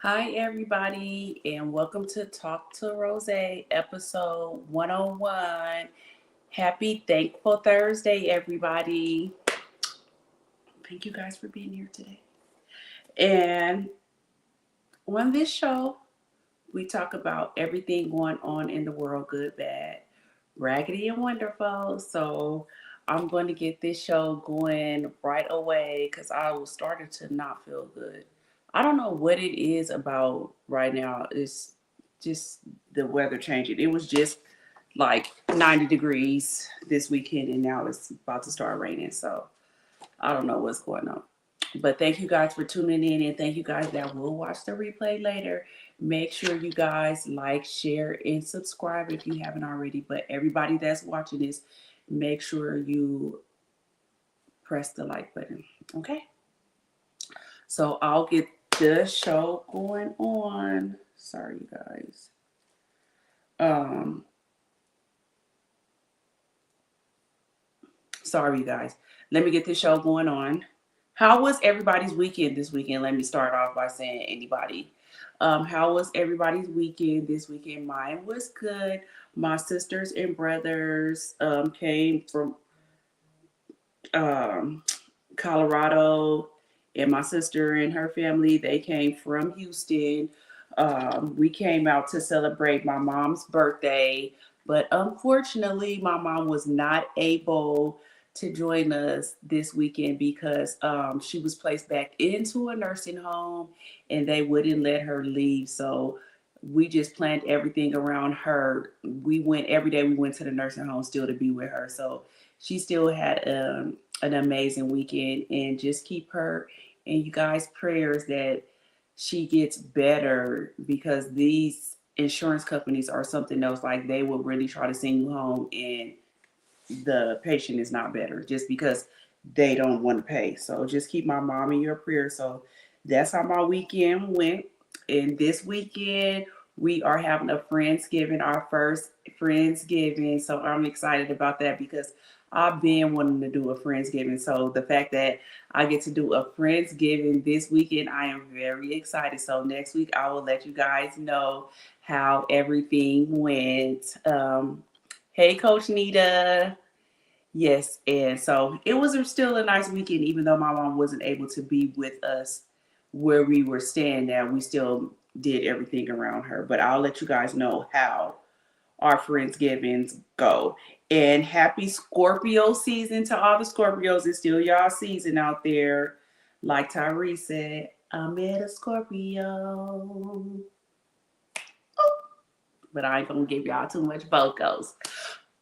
Hi, everybody, and welcome to Talk to Rose, episode 101. Happy Thankful Thursday, everybody. Thank you guys for being here today. And on this show, we talk about everything going on in the world, good, bad, raggedy, and wonderful. So I'm going to get this show going right away because I was starting to not feel good. I don't know what it is about right now. It's just the weather changing. It was just like 90 degrees this weekend, and now it's about to start raining. So I don't know what's going on. But thank you guys for tuning in, and thank you guys that will watch the replay later. Make sure you guys like, share, and subscribe if you haven't already. But everybody that's watching this, make sure you press the like button. Okay? So I'll get the show going on. Sorry, you guys. Sorry, you guys. Let me get this show going on. How was everybody's weekend this weekend? Let me start off by saying anybody. How was everybody's weekend this weekend? Mine was good. My sisters and brothers came from um, Colorado, and my sister and her family, they came from Houston. We came out to celebrate my mom's birthday, but unfortunately, my mom was not able to join us this weekend because she was placed back into a nursing home and they wouldn't let her leave. So we just planned everything around her. We went every day, we went to the nursing home still to be with her. So she still had an amazing weekend, and just keep her in you guys' prayers that she gets better, because these insurance companies are something else. Like, they will really try to send you home and the patient is not better just because they don't want to pay. So just keep my mom in your prayers. So that's how my weekend went. And this weekend we are having a Friendsgiving, our first Friendsgiving. So I'm excited about that because I've been wanting to do a Friendsgiving. So the fact that I get to do a Friendsgiving this weekend, I am very excited. So next week I will let you guys know how everything went. Hey, Coach Nita. Yes, and so it was still a nice weekend, even though my mom wasn't able to be with us where we were staying at. We still did everything around her. But I'll let you guys know how our Friendsgivings go. And happy Scorpio season to all the Scorpios. It's still y'all season out there. Like Tyrese said, I met a Scorpio. But I ain't gonna give y'all too much vocals.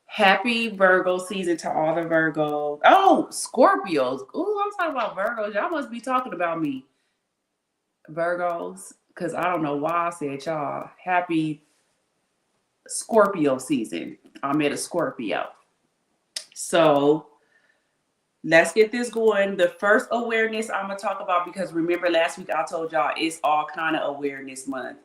Happy Virgo season to all the Virgos. Oh, Scorpios. Ooh, I'm talking about Virgos. Y'all must be talking about me, Virgos, because I don't know why I said y'all. Happy Scorpio season. I met a Scorpio. So let's get this going. The first awareness I'm gonna talk about, because remember last week I told y'all it's all kind of awareness month.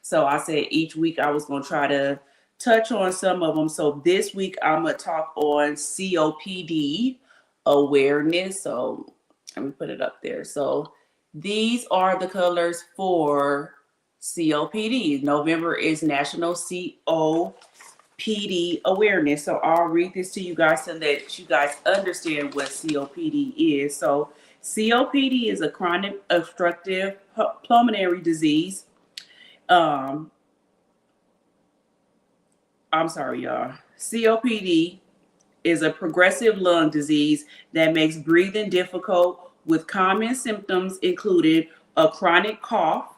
So I said each week I was gonna try to touch on some of them. So this week I'm gonna talk on COPD awareness. So let me put it up there. So these are the colors for COPD. November is National COPD awareness. So I'll read this to you guys to let you guys understand what COPD is. So COPD is a chronic obstructive pulmonary disease. I'm sorry, y'all. COPD is a progressive lung disease that makes breathing difficult, with common symptoms including a chronic cough,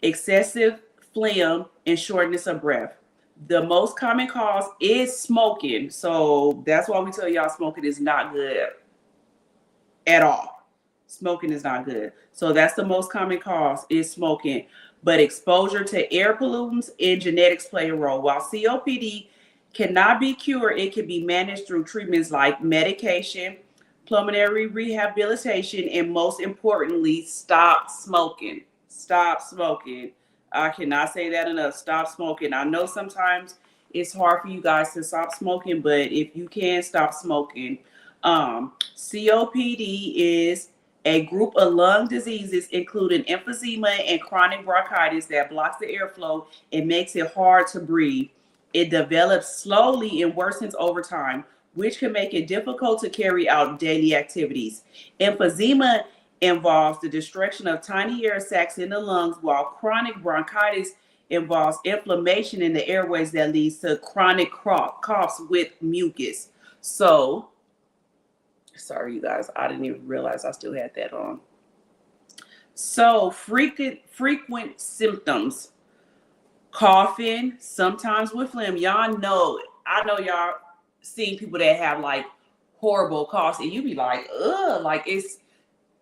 excessive phlegm, and shortness of breath. The most common cause is smoking. So that's why we tell y'all smoking is not good at all. Smoking is not good. So that's the most common cause, is smoking. But exposure to air pollutants and genetics play a role. While COPD cannot be cured, it can be managed through treatments like medication, pulmonary rehabilitation, and most importantly, stop smoking. Stop smoking. I cannot say that enough. Stop smoking. I know sometimes it's hard for you guys to stop smoking, but if you can, stop smoking. COPD is a group of lung diseases including emphysema and chronic bronchitis that blocks the airflow and makes it hard to breathe. It develops slowly and worsens over time, which can make it difficult to carry out daily activities. Emphysema involves the destruction of tiny air sacs in the lungs, while chronic bronchitis involves inflammation in the airways that leads to chronic coughs with mucus. So, sorry, you guys, I didn't even realize I still had that on. So, frequent symptoms: coughing, sometimes with phlegm. Y'all know, I know y'all seen people that have like horrible coughs, and you be like, ugh, like it's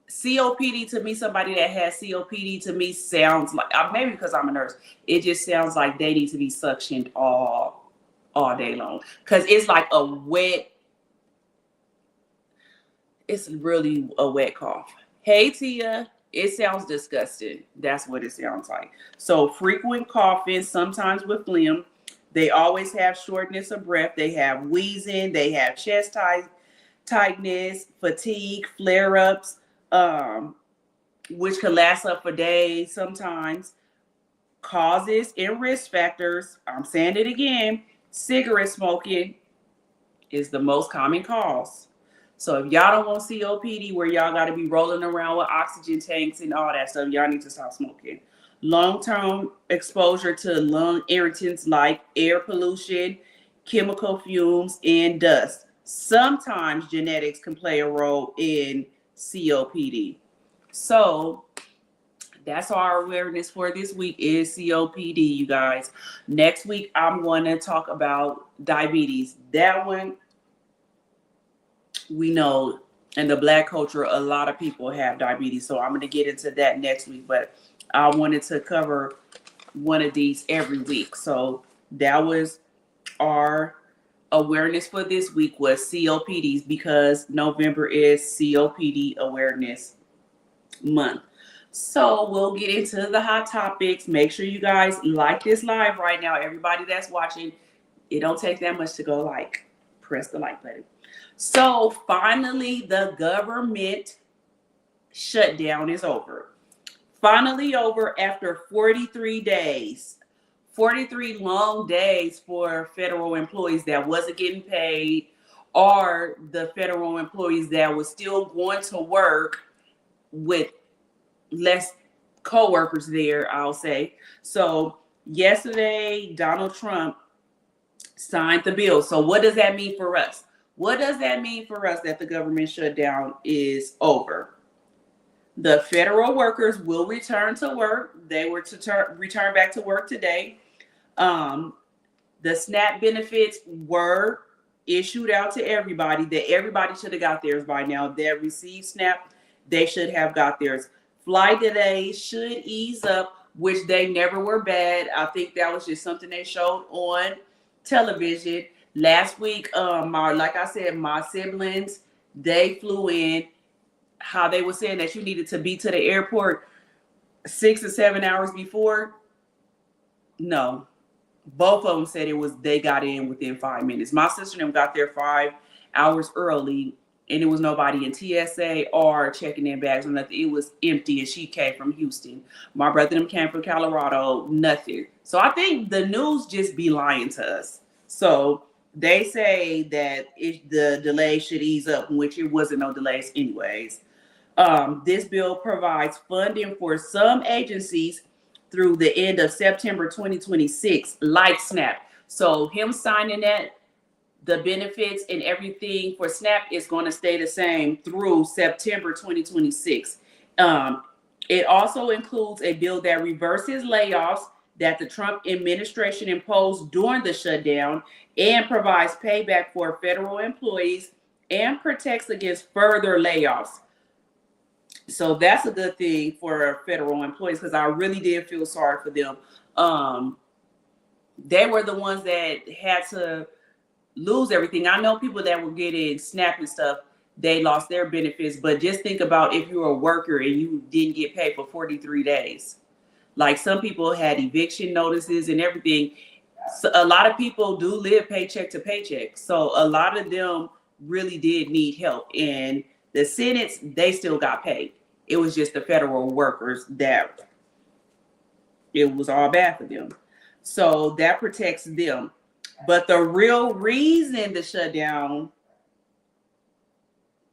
COPD to me. Somebody that has COPD to me sounds like, maybe because I'm a nurse, it just sounds like they need to be suctioned all day long, because it's like a wet, it's really a wet cough. Hey Tia, it sounds disgusting. That's what it sounds like. So frequent coughing, sometimes with phlegm. They always have shortness of breath. They have wheezing. They have chest tightness, fatigue, flare-ups, which can last up for days sometimes. Causes and risk factors. I'm saying it again. Cigarette smoking is the most common cause. So if y'all don't want COPD where y'all got to be rolling around with oxygen tanks and all that stuff, y'all need to stop smoking. Long-term exposure to lung irritants like air pollution, chemical fumes, and dust. Sometimes genetics can play a role in COPD. So that's our awareness for this week is COPD, you guys. Next week, I'm going to talk about diabetes. That one, we know in the Black culture, a lot of people have diabetes. So I'm going to get into that next week. But I wanted to cover one of these every week. So that was our awareness for this week, was COPDs, because November is COPD Awareness Month. So we'll get into the hot topics. Make sure you guys like this live right now. Everybody that's watching, it don't take that much to go like. Press the like button. So finally, the government shutdown is over. Finally over after 43 days. 43 long days for federal employees that wasn't getting paid, or the federal employees that was still going to work with less co-workers there, I'll say. So yesterday, Donald Trump signed the bill. So what does that mean for us? What does that mean for us that the government shutdown is over? The federal workers will return to work. They were to return back to work today. The SNAP benefits were issued out to everybody. That everybody should have got theirs by now. That received SNAP, they should have got theirs. Flight delays should ease up, which they never were bad. I think that was just something they showed on television. Last week, like I said, my siblings, they flew in. How they were saying that you needed to be to the airport 6 or 7 hours before. No, both of them said they got in within 5 minutes. My sister and them got there 5 hours early, and there was nobody in TSA or checking in bags or nothing. It was empty, and she came from Houston. My brother and them came from Colorado, nothing. So I think the news just be lying to us. So they say that the delay should ease up, which it wasn't no delays anyways. This bill provides funding for some agencies through the end of September 2026, like SNAP. So him signing that, the benefits and everything for SNAP is going to stay the same through September 2026. It also includes a bill that reverses layoffs that the Trump administration imposed during the shutdown and provides payback for federal employees and protects against further layoffs. So that's a good thing for federal employees, because I really did feel sorry for them. They were the ones that had to lose everything. I know people that were getting SNAP and stuff, they lost their benefits, but just think about if you're a worker and you didn't get paid for 43 days. Like some people had eviction notices and everything. So a lot of people do live paycheck to paycheck. So a lot of them really did need help. And The Senate's, they still got paid. It was just the federal workers that it was all bad for them. So that protects them. But the real reason the shutdown,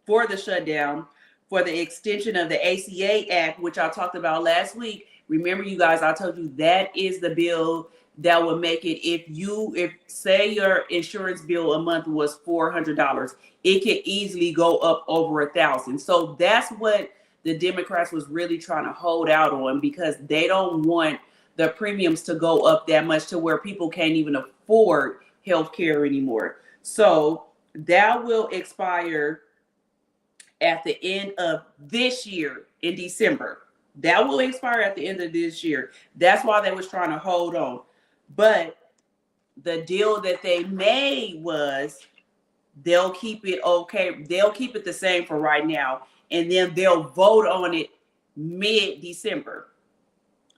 for the shutdown, for the extension of the ACA Act, which I talked about last week. Remember, you guys, I told you that is the bill that would make it, if say your insurance bill a month was $400, it could easily go up over $1,000. So that's what the Democrats was really trying to hold out on, because they don't want the premiums to go up that much to where people can't even afford health care anymore. So that will expire at the end of this year in December. That will expire at the end of this year. That's why they was trying to hold on. But the deal that they made was they'll keep it okay. They'll keep it the same for right now. And then they'll vote on it mid-December.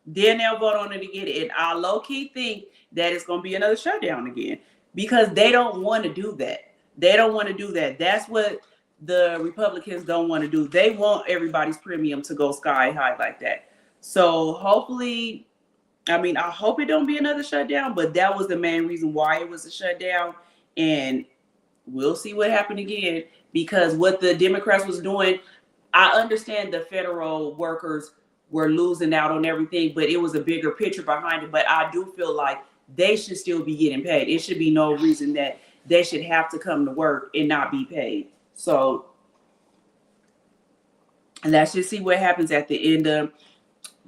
Then they'll vote on it again. And I low-key think that it's going to be another shutdown again, because they don't want to do that. They don't want to do that. That's what the Republicans don't want to do. They want everybody's premium to go sky high like that. So hopefully, I hope it don't be another shutdown, but that was the main reason why it was a shutdown. And we'll see what happened again, because what the Democrats was doing, I understand the federal workers were losing out on everything, but it was a bigger picture behind it. But I do feel like they should still be getting paid. It should be no reason that they should have to come to work and not be paid. So let's just see what happens at the end of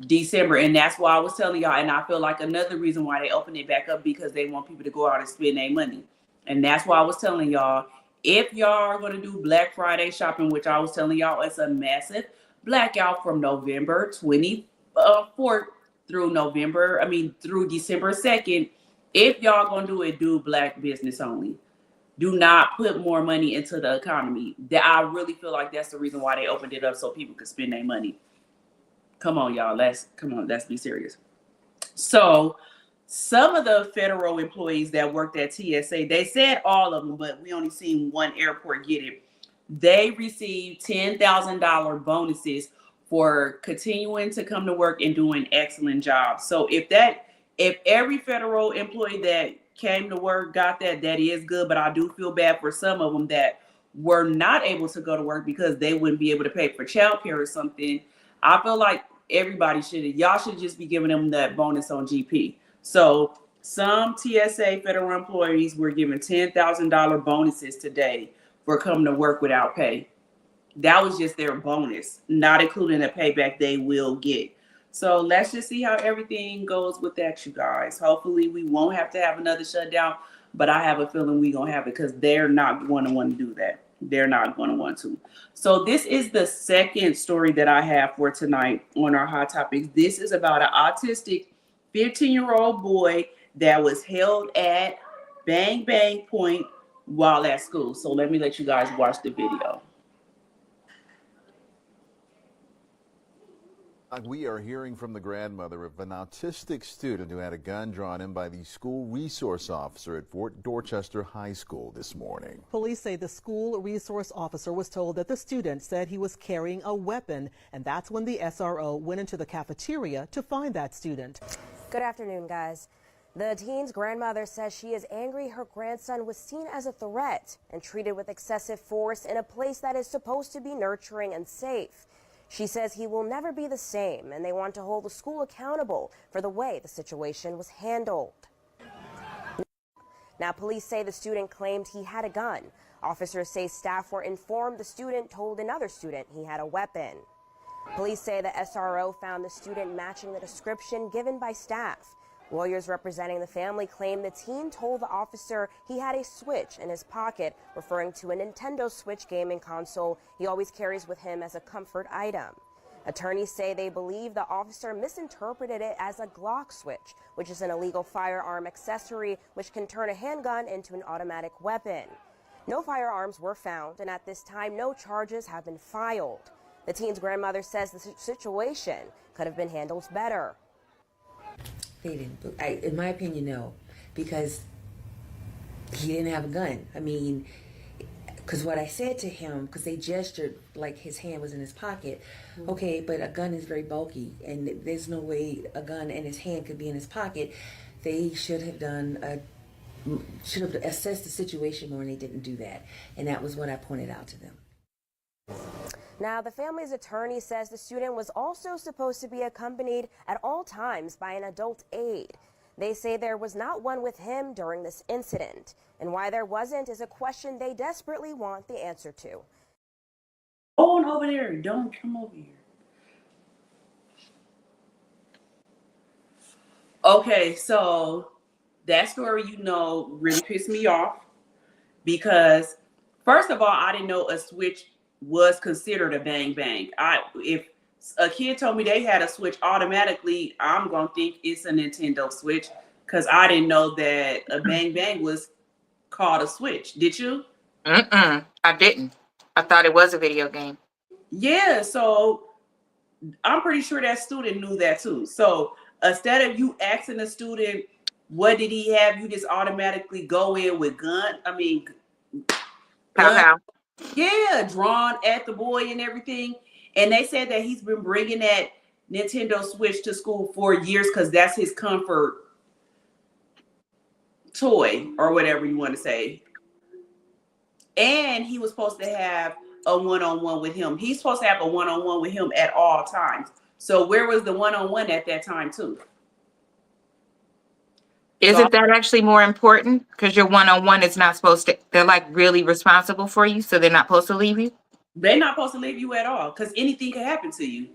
December. And that's why I was telling y'all, and I feel like another reason why they opened it back up, because they want people to go out and spend their money. And that's why I was telling y'all, if y'all are going to do Black Friday shopping, which I was telling y'all, it's a massive blackout from November 24th through through December 2nd. If y'all going to do it, do Black business only. Do not put more money into the economy. I really feel like that's the reason why they opened it up, so people could spend their money. Come on, y'all. Let's be serious. So some of the federal employees that worked at TSA, they said all of them, but we only seen one airport get it. They received $10,000 bonuses for continuing to come to work and doing excellent jobs. So if every federal employee that came to work got that is good. But I do feel bad for some of them that were not able to go to work because they wouldn't be able to pay for childcare or something. I feel like y'all should just be giving them that bonus on GP. So some TSA federal employees were given $10,000 bonuses today for coming to work without pay. That was just their bonus, not including the payback they will get. So let's just see how everything goes with that, you guys. Hopefully we won't have to have another shutdown, but I have a feeling we're going to have it, because they're not going to want to do that. They're not going to want to. So this is the second story that I have for tonight on our Hot Topics. This is about an autistic 15-year-old boy that was held at Bang Bang Point while at school. So let you guys watch the video. We are hearing from the grandmother of an autistic student who had a gun drawn in by the school resource officer at Fort Dorchester High School this morning. Police say the school resource officer was told that the student said he was carrying a weapon, and that's when the SRO went into the cafeteria to find that student. Good afternoon, guys. The teen's grandmother says she is angry her grandson was seen as a threat and treated with excessive force in a place that is supposed to be nurturing and safe. She says he will never be the same, and they want to hold the school accountable for the way the situation was handled. Now, police say the student claimed he had a gun. Officers say staff were informed the student told another student he had a weapon. Police say the SRO found the student matching the description given by staff. Lawyers representing the family claim the teen told the officer he had a Switch in his pocket, referring to a Nintendo Switch gaming console he always carries with him as a comfort item. Attorneys say they believe the officer misinterpreted it as a Glock switch, which is an illegal firearm accessory which can turn a handgun into an automatic weapon. No firearms were found, and at this time, no charges have been filed. The teen's grandmother says the situation could have been handled better. They didn't. In my opinion, no, because he didn't have a gun. I mean, Because what I said to him, because they gestured like his hand was in his pocket. Okay, but a gun is very bulky, and there's no way a gun in his hand could be in his pocket. They should have assessed the situation more, and they didn't do that. And that was what I pointed out to them. Now, the family's attorney says the student was also supposed to be accompanied at all times by an adult aide. They say there was not one with him during this incident, and why there wasn't is a question they desperately want the answer to. Go on over there. Don't come over here. Okay, so that story, really pissed me off because, first of all, I didn't know a switch was considered a bang bang. If a kid told me they had a switch, automatically I'm gonna think it's a Nintendo Switch because I didn't know that a bang bang was called a switch. Did you? I didn't. I thought it was a video game. Yeah, so I'm pretty sure that student knew that too. So instead of you asking the student what did he have, you just automatically go in with gun. Pow. Yeah, drawn at the boy and everything. And they said that he's been bringing that Nintendo Switch to school for years because that's his comfort toy or whatever you want to say. And he was supposed to have a one-on-one with him. He's supposed to have a one-on-one with him at all times. So where was the one-on-one at that time too? Isn't that actually more important? Because your one-on-one is not supposed to, they're like really responsible for you, so they're not supposed to leave you? They're not supposed to leave you at all because anything can happen to you.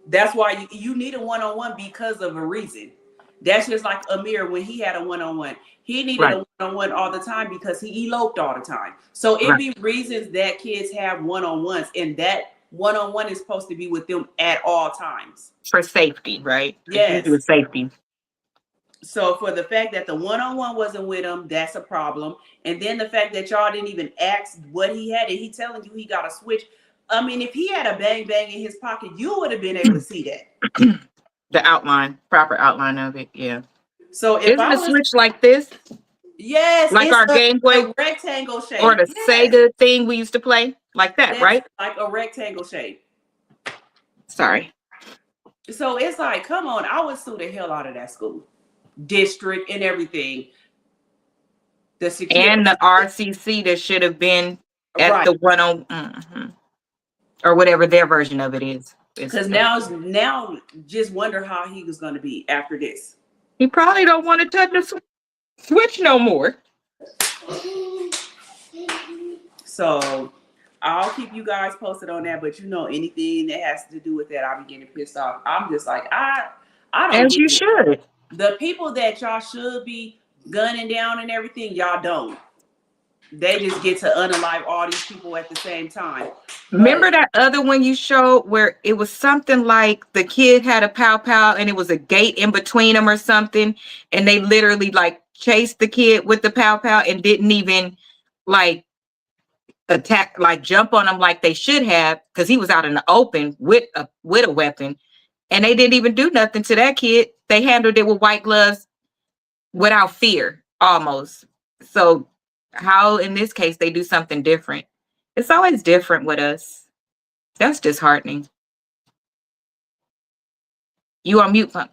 That's why you need a one-on-one because of a reason. That's just like Amir when he had a one-on-one. He needed a one-on-one all the time because he eloped all the time. So it be reasons that kids have one-on-ones, and that one-on-one is supposed to be with them at all times. For safety, right? Yes. For safety. So for the fact that the one-on-one wasn't with him, that's a problem. And then the fact that y'all didn't even ask what he had, and he telling you he got a switch. I mean, if he had a bang bang in his pocket, you would have been able to see that. The outline, proper outline of it, yeah. So if Isn't the switch like this? Yes, like our Game Boy, a rectangle shape, or the Sega thing we used to play, like that, right? Like a rectangle shape. Sorry. So it's like, come on, I would sue the hell out of that school district and everything. The security and the RCC that should have been at the 101 or whatever their version of it is. Because now just wonder how he was going to be after this. He probably don't want to touch the switch no more. So I'll keep you guys posted on that. But anything that has to do with that, I'll be getting pissed off. I'm just like, I don't. And you should. The people that y'all should be gunning down and everything, y'all don't. They just get to unalive all these people at the same time. Remember that other one you showed where it was something like the kid had a pow and it was a gate in between them or something, and they literally like chased the kid with the pow and didn't even like attack, like jump on him like they should have, because he was out in the open with a weapon, and they didn't even do nothing to that kid. They handled it with white gloves without fear, almost. So how in this case they do something different? It's always different with us. That's disheartening. You on mute, Pump.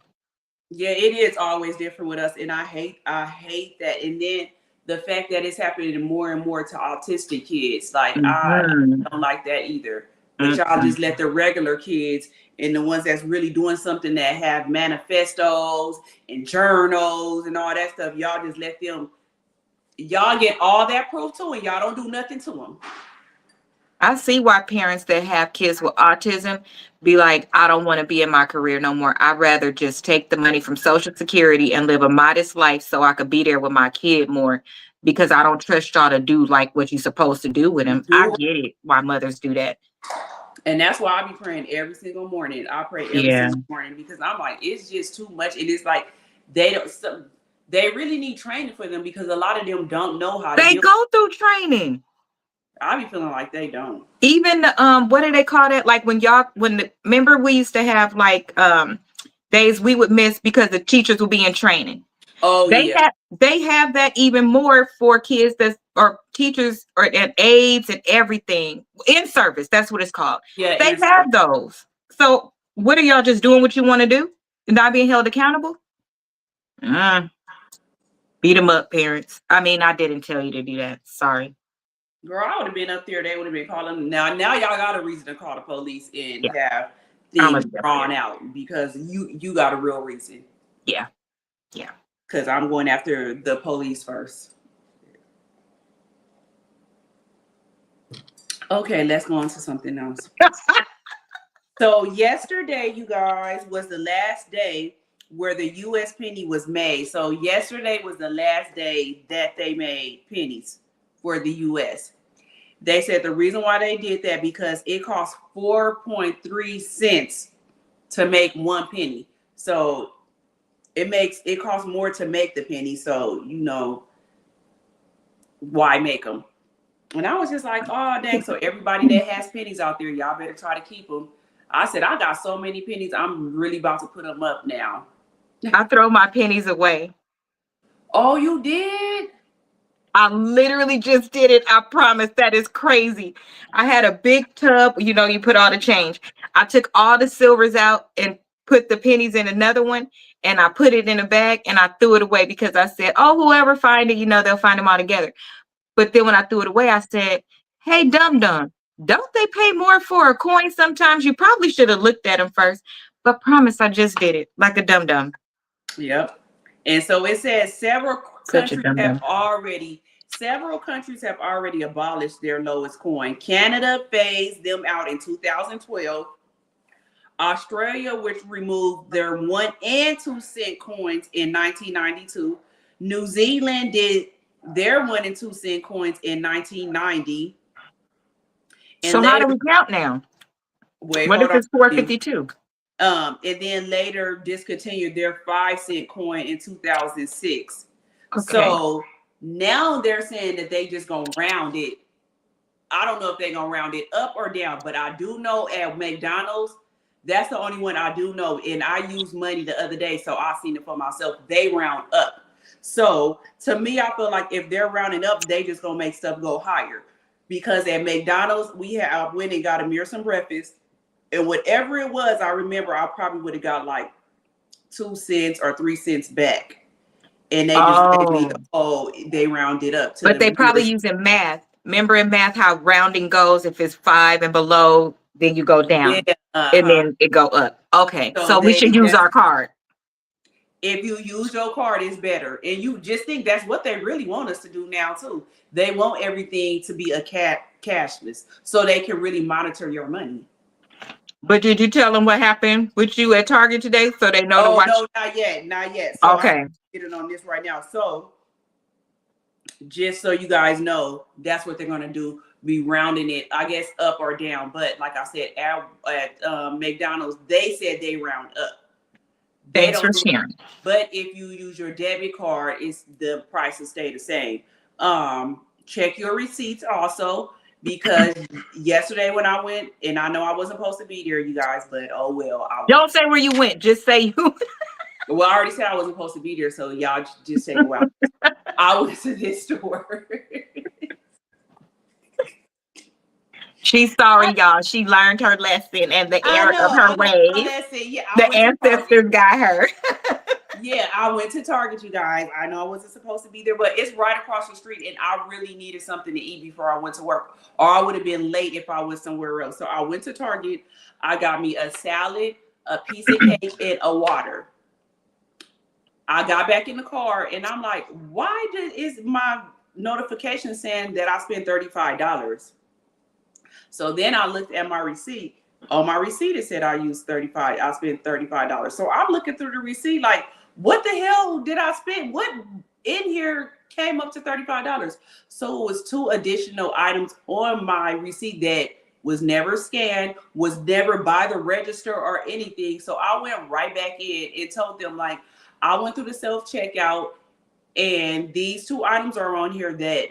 Yeah, it is always different with us, and I hate that. And then the fact that it's happening more and more to autistic kids, like I don't like that either. But y'all just let the regular kids and the ones that's really doing something that have manifestos and journals and all that stuff, y'all just let them. Y'all get all that proof too, and y'all don't do nothing to them. I see why parents that have kids with autism be like, I don't want to be in my career no more. I'd rather just take the money from Social Security and live a modest life so I could be there with my kid more, because I don't trust y'all to do like what you're supposed to do with him. I get it why mothers do that. And that's why I be praying every single morning. I pray every single morning because I'm like, it's just too much. And it's like they really need training for them, because a lot of them don't know how to They go through training. I be feeling like they don't. Even what do they call that? Like remember we used to have like days we would miss because the teachers would be in training. Oh, they have that even more for kids that's or teachers or and aides and everything in service. That's what it's called. Yeah, They and have those. So what are y'all just doing what you want to do and not being held accountable? Mm, beat them up, parents. I mean, I didn't tell you to do that. Sorry. girl, I would have been up there. They would have been calling. Now y'all got a reason to call the police and Yeah, have I'm things gonna be up drawn there. out because you got a real reason. Yeah, yeah. Because I'm going after the police first. Okay, let's go on to something else. So yesterday, you guys, was the last day where the U.S. penny was made. So yesterday was the last day that they made pennies for the U.S. They said the reason why they did that because it cost 4.3 cents to make one penny. So it costs more to make the penny. So why make them? And I was just like, oh dang! So everybody that has pennies out there, y'all better try to keep them. I said I got so many pennies, I'm really about to put them up now. I throw my pennies away. Oh, you did? I literally just did it. I promise. That is crazy. I had a big tub, you put all the change. I took all the silvers out and put the pennies in another one, and I put it in a bag and I threw it away because I said, oh, whoever find it, they'll find them all together. But then when I threw it away, I said, hey, dum dum, don't they pay more for a coin sometimes? You probably should have looked at them first. But promise, I just did it like a dum dum. Yep. And so it says Such a dum dum. several countries have already abolished their lowest coin. Canada phased them out in 2012. Australia, which removed their 1 and 2 cent coins in 1992. New Zealand did their 1 and 2 cent coins in 1990. And So how do later, we count now? wait, What hold if on. it's 452? And then later discontinued their 5 cent coin in 2006. Okay. So now they're saying that they just gonna round it. I don't know if they're gonna round it up or down, but I do know at McDonald's, that's the only one I do know. And I used money the other day, so I seen it for myself. They round up. So to me, I feel like if they're rounding up, they just gonna make stuff go higher. Because at McDonald's, I went and got a Mearson breakfast. And whatever it was, I remember I probably would have got like 2 cents or 3 cents back. And they just gave me, they rounded up to But the they probably nearest. using math. Remember in math how rounding goes? If it's 5 and below, then you go down. Yeah, And then it go up. Okay. So So we should use our card. if you use your card, it's better. And you just think that's what they really want us to do now too. They want everything to be a cashless so they can really monitor your money. But did you tell them what happened with you at Target today so they know to Oh watch? no, not yet. So Okay. I'm getting on this right now. So just so you guys know, that's what they're gonna do. Be rounding it, I guess, up or down. But like I said, at McDonald's, they said they round up. Thanks for sharing. But if you use your debit card, the price will stay the same. Check your receipts also, because yesterday when I went, and I know I wasn't supposed to be there, you guys, but oh well. Don't say where you went. Just say you. Well, I already said I wasn't supposed to be there, so y'all just say go out. I went to this store. She's sorry, y'all. She learned her lesson and the error of her ways. Yeah, the ancestors got her. Yeah, I went to Target, you guys. I know I wasn't supposed to be there, but it's right across the street, and I really needed something to eat before I went to work, or I would have been late if I was somewhere else. So I went to Target. I got me a salad, a piece of cake, and a water. I got back in the car, and I'm like, why is my notification saying that I spent $35? So then I looked at my receipt. On my receipt, it said I spent $35. So I'm looking through the receipt like, what the hell did I spend? What in here came up to $35? So it was 2 additional items on my receipt that was never scanned, was never by the register or anything. So I went right back in and told them, like, I went through the self-checkout, and these 2 items are on here that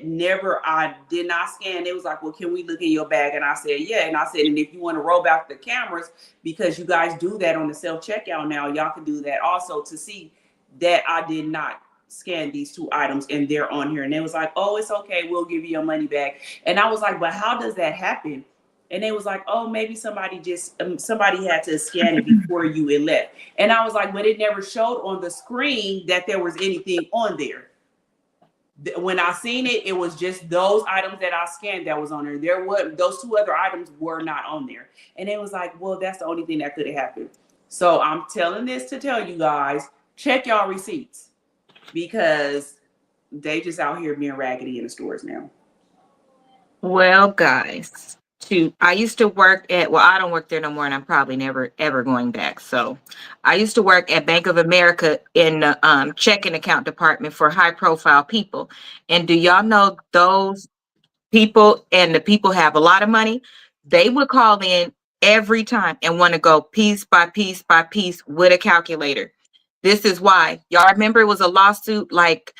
I did not scan. It was like, well, can we look in your bag? And I said, yeah. And I said, and if you want to roll back the cameras, because you guys do that on the self-checkout now, y'all can do that also to see that I did not scanned these 2 items and they're on here. And they was like, oh, it's okay, we'll give you your money back. And I was like, but how does that happen? And they was like, oh, maybe somebody somebody had to scan it before it left. And I was like, but it never showed on the screen that there was anything on there. When I seen it, it was just those items that I scanned that was on there. Those 2 other items were not on there. And it was like, well, that's the only thing that could have happened. So I'm telling this to tell you guys, check y'all receipts, because they just out here being raggedy in the stores now. Well, guys, I used to work at, well, I don't work there no more, and I'm probably never ever going back. So I used to work at Bank of America in the checking account department for high profile people. And do y'all know those people, and the people have a lot of money, they would call in every time and want to go piece by piece by piece with a calculator. This is why. Y'all remember it was a lawsuit like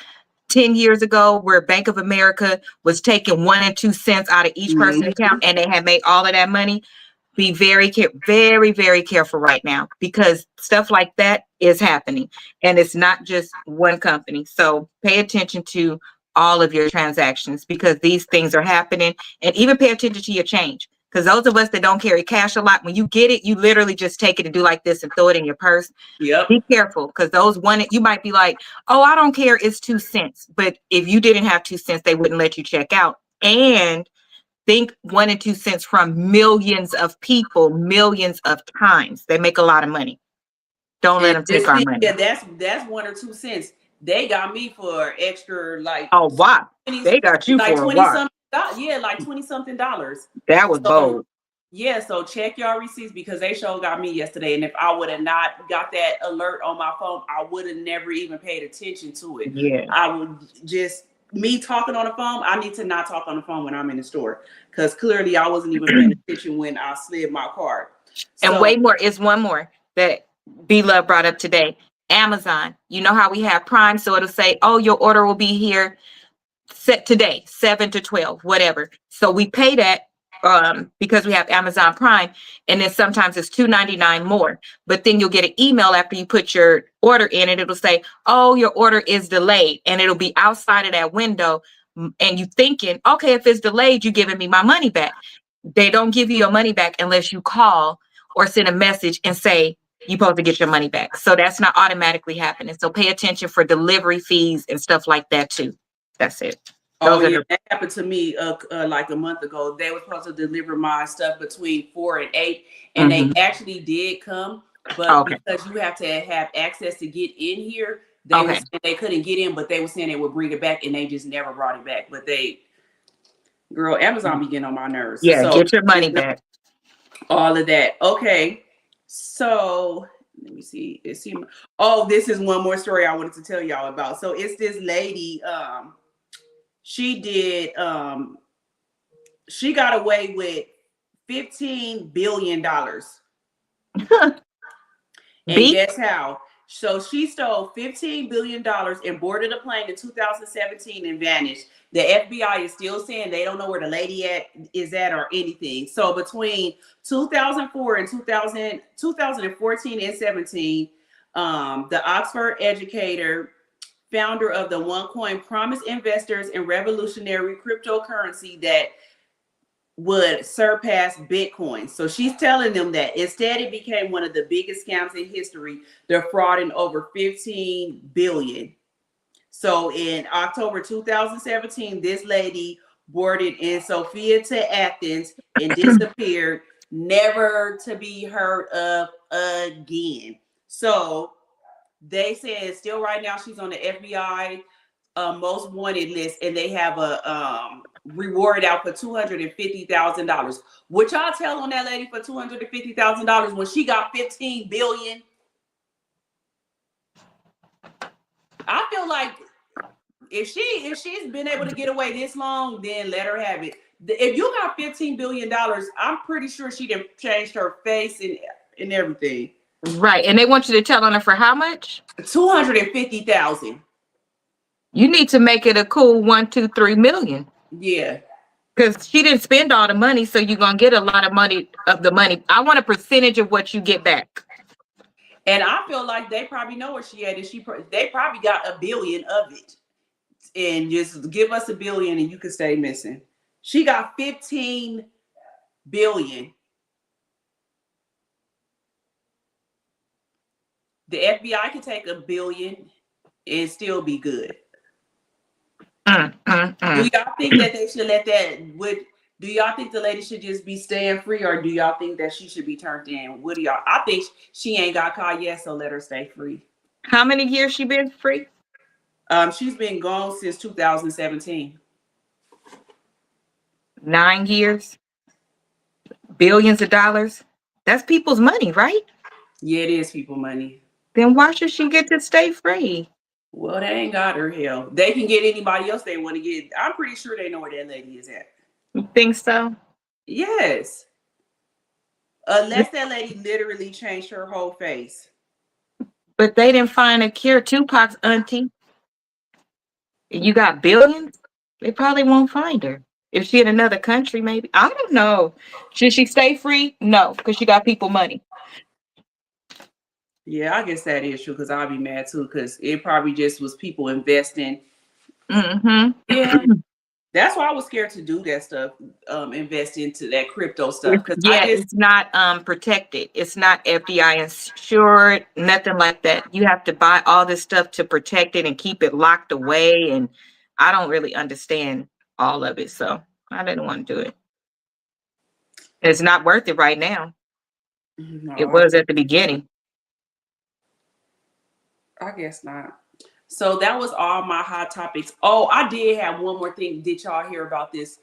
10 years ago where Bank of America was taking 1 and 2 cents out of each person's account, and they had made all of that money. Be very, very, very careful right now, because stuff like that is happening, and it's not just one company. So pay attention to all of your transactions, because these things are happening. And even pay attention to your change, because those of us that don't carry cash a lot, when you get it, you literally just take it and do like this and throw it in your purse. Yep. Be careful, because you might be like, oh, I don't care, it's 2 cents. But if you didn't have 2 cents, they wouldn't let you check out. And think 1 and 2 cents from millions of people, millions of times. They make a lot of money. Don't let them take our money. Yeah, that's 1 or 2 cents. They got me for extra, like, oh wow, they got you like for 20 a while. something. Yeah, like $20 something. That was bold. Yeah, so check y'all receipts, because they sure got me yesterday. And if I would have not got that alert on my phone, I would have never even paid attention to it. Yeah, I would just, me talking on the phone, I need to not talk on the phone when I'm in the store, because clearly I wasn't even paying attention when I slid my card. and way more is one more that B-Love brought up today. Amazon. You know how we have Prime, so it'll say, oh, your order will be here set today, 7 to 12, whatever. So we pay that because we have Amazon Prime, and then sometimes it's $2.99 more. But then you'll get an email after you put your order in, and it'll say, oh, your order is delayed, and it'll be outside of that window, and you thinking, okay, if it's delayed, you're giving me my money back. They don't give you your money back unless you call or send a message and say you're supposed to get your money back. So that's not automatically happening. So pay attention for delivery fees and stuff like that too. That's it. That happened to me like a month ago. They were supposed to deliver my stuff between 4 and 8, and they actually did come, but because you have to have access to get in here, they couldn't get in, but they were saying they would bring it back, and they just never brought it back. But Amazon be getting on my nerves. Yeah, so get your money back. All of that. Okay, so let me see. This is one more story I wanted to tell y'all about. So it's this lady. She got away with $15 billion. And guess how? So she stole $15 billion and boarded a plane in 2017 and vanished. The FBI is still saying they don't know where the lady is at or anything. So between 2004 and 2014 and 17, the Oxford educator, founder of the OneCoin, promised investors in revolutionary cryptocurrency that would surpass Bitcoin. So she's telling them that instead it became one of the biggest scams in history, defrauding over 15 billion. So in October 2017, this lady boarded in Sofia to Athens and disappeared, never to be heard of again. So they said still right now she's on the FBI most wanted list, and they have a reward out for $250,000. Would y'all tell on that lady for $250,000 when she got 15 billion? I feel like if she's been able to get away this long, then let her have it. If you got $15 billion, I'm pretty sure she done changed her face and everything. Right, and they want you to tell on her for how much? $250,000. You need to make it a cool 1, 2, 3 million. Yeah. Because she didn't spend all the money, so you're gonna get a lot of money of the money. I want a percentage of what you get back. And I feel like they probably know where she at, and they probably got a billion of it, and just give us a billion, and you can stay missing. She got 15 billion. The FBI can take a billion and still be good. Do y'all think that they should let that? Do y'all think the lady should just be staying free, or do y'all think that she should be turned in? What do y'all? I think she ain't got caught yet, so let her stay free. How many years she been free? She's been gone since 2017. 9 years, billions of dollars. That's people's money, right? Yeah, it is people money. Then why should she get to stay free? Well, they ain't got her hell. They can get anybody else they want to get. I'm pretty sure they know where that lady is at. You think so? Yes. Unless that lady literally changed her whole face. But they didn't find a cure. Tupac's auntie. You got billions? They probably won't find her. If she in another country, maybe. I don't know. Should she stay free? No, because she got people money. Yeah, I guess that is true, because I'll be mad too, because it probably just was people investing. Mm-hmm. Yeah. That's why I was scared to do that stuff, invest into that crypto stuff. Because It's not protected. It's not FBI insured, nothing like that. You have to buy all this stuff to protect it and keep it locked away. And I don't really understand all of it. So I didn't want to do it. It's not worth it right now. No, It was at the beginning. I guess not. So that was all my hot topics. Oh, I did have one more thing. Did y'all hear about this?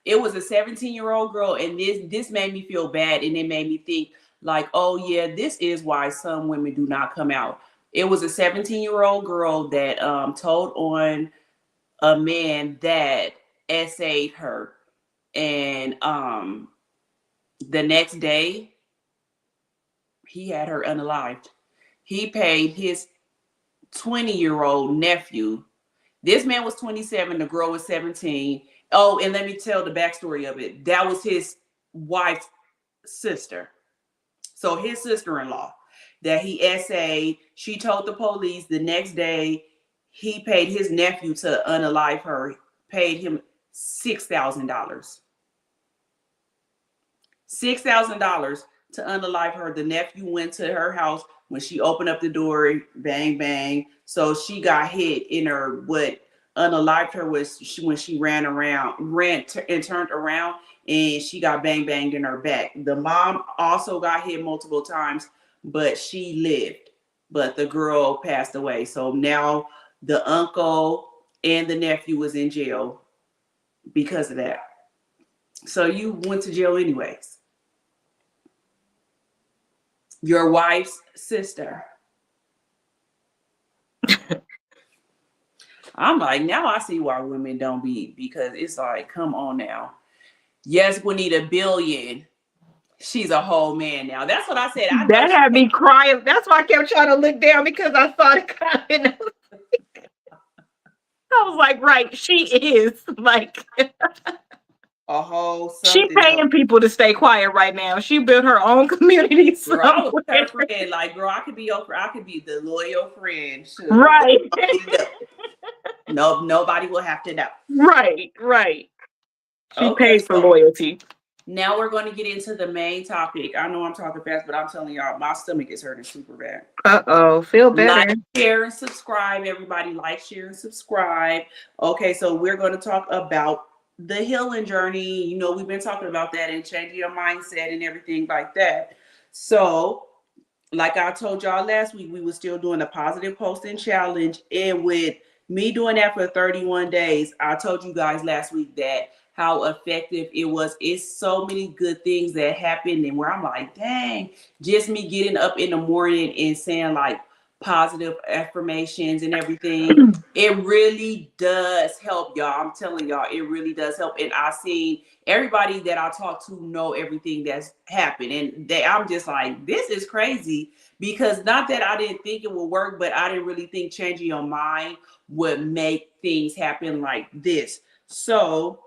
It was a 17-year-old girl, and this made me feel bad, and it made me think like, oh yeah, this is why some women do not come out. It was a 17-year-old girl that told on a man that essayed her, and the next day he had her unalived. He paid his 20-year-old nephew. This man was 27, the girl was 17. Oh, and let me tell the backstory of it. That was his wife's sister. So his sister-in-law that he essayed, she told the police. The next day, he paid his nephew to unalive her, paid him $6,000. $6,000 to unalive her. The nephew went to her house. When she opened up the door, bang, bang. So she got hit in her. What unalived her was when she ran and turned around, and she got bang, banged in her back. The mom also got hit multiple times, but she lived. But the girl passed away. So now the uncle and the nephew was in jail because of that. So you went to jail anyways. Your wife's sister. I'm like, now I see why women don't be, because it's like, come on now. Yes, we need a billion. She's a whole man now. That's what I said. I know That had me crying. That's why I kept trying to look down, because I saw the comment. I was like, right, she is like a whole she something paying else. people to stay quiet right now. She built her own community Girl, I was somewhere. her friend. Like, girl, I could be the loyal friend. Sure. Right. No, nobody will have to know. Right. She Okay, paid for loyalty. Now we're going to get into the main topic. I know I'm talking fast, but I'm telling y'all, my stomach is hurting super bad. Uh-oh, feel better. Like, share, and subscribe, everybody. Like, share, and subscribe. Okay, so we're going to talk about the healing journey. You know, we've been talking about that and changing your mindset and everything like that. So, like I told y'all last week, we were still doing a positive posting challenge. And with me doing that for 31 days, I told you guys last week that how effective it was. It's so many good things that happened, and where I'm like, dang, just me getting up in the morning and saying like positive affirmations and everything, it really does help, y'all. I'm telling y'all, it really does help. And I seen everybody that I talk to know everything that's happened, and I'm just like, this is crazy, because not that I didn't think it would work, but I didn't really think changing your mind would make things happen like this. So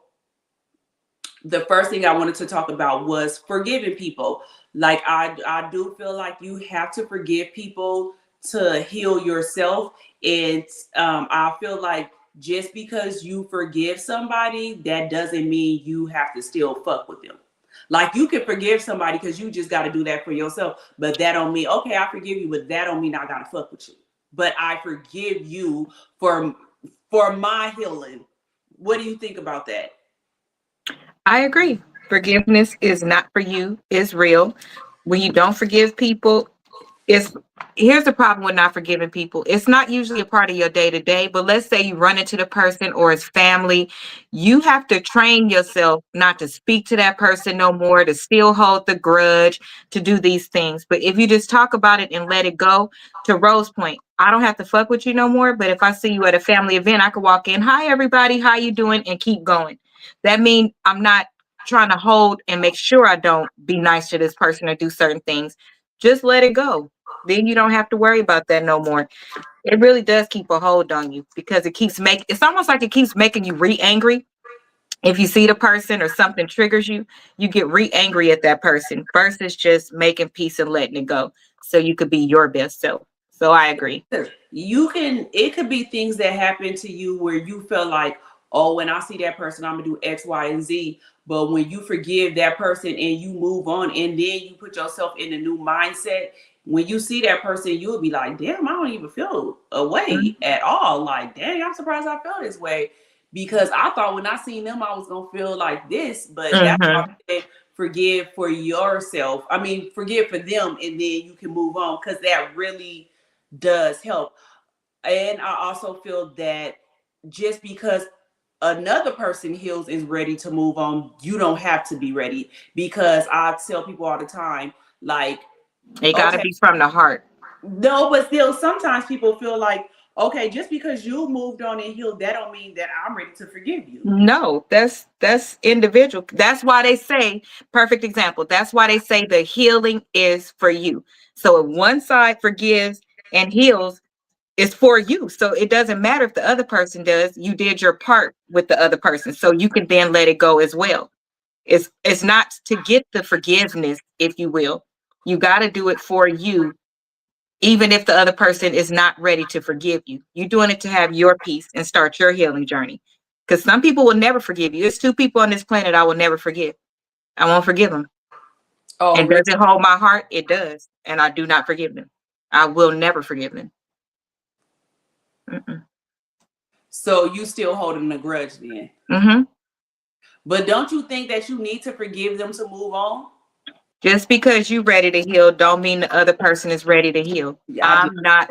the first thing I wanted to talk about was forgiving people. Like I do feel like you have to forgive people to heal yourself. And I feel like just because you forgive somebody, that doesn't mean you have to still fuck with them. Like you can forgive somebody because you just got to do that for yourself, but that don't mean okay, I forgive you, but that don't mean I gotta fuck with you. But I forgive you for my healing. What do you think about that? I agree. Forgiveness is not for you, it's real. When you don't forgive people, it's here's the problem with not forgiving people. It's not usually a part of your day to day, but let's say you run into the person or it's family. You have to train yourself not to speak to that person no more, to still hold the grudge, to do these things. But if you just talk about it and let it go, to Rose point, I don't have to fuck with you no more. But if I see you at a family event, I could walk in, hi everybody, how you doing, and keep going. That means I'm not trying to hold and make sure I don't be nice to this person or do certain things. Just let it go, then you don't have to worry about that no more. It really does keep a hold on you because it's almost like it keeps making you re-angry. If you see the person or something triggers you, you get re-angry at that person versus just making peace and letting it go so you could be your best self. So I agree. You can, it could be things that happen to you where you feel like, oh, when I see that person, I'm gonna do X, Y, and Z. But when you forgive that person and you move on and then you put yourself in a new mindset, when you see that person, you'll be like, damn, I don't even feel a way at all. Like, dang, I'm surprised I felt this way. Because I thought when I seen them, I was gonna feel like this, but that's why Mm-hmm. I said forgive for yourself. I mean, forgive for them, and then you can move on because that really does help. And I also feel that just because another person heals is ready to move on, you don't have to be ready. Because I tell people all the time, like, It got to okay, be from the heart. no, but still, sometimes people feel like, okay, just because you moved on and healed, that don't mean that I'm ready to forgive you. No, that's individual. That's why they say, perfect example. That's why they say the healing is for you. So if one side forgives and heals, it's for you. So it doesn't matter if the other person does. You did your part with the other person. So you can then let it go as well. It's not to get the forgiveness, if you will. You got to do it for you, even if the other person is not ready to forgive you. You're doing it to have your peace and start your healing journey. Because some people will never forgive you. There's two people on this planet I will never forgive. I won't forgive them. Oh, And really? does it hold my heart? It does. And I do not forgive them. I will never forgive them. Mm-mm. So you still holding a grudge then? Mm-hmm. But don't you think that you need to forgive them to move on? Just because you're ready to heal don't mean the other person is ready to heal. Yeah, I I'm just. not.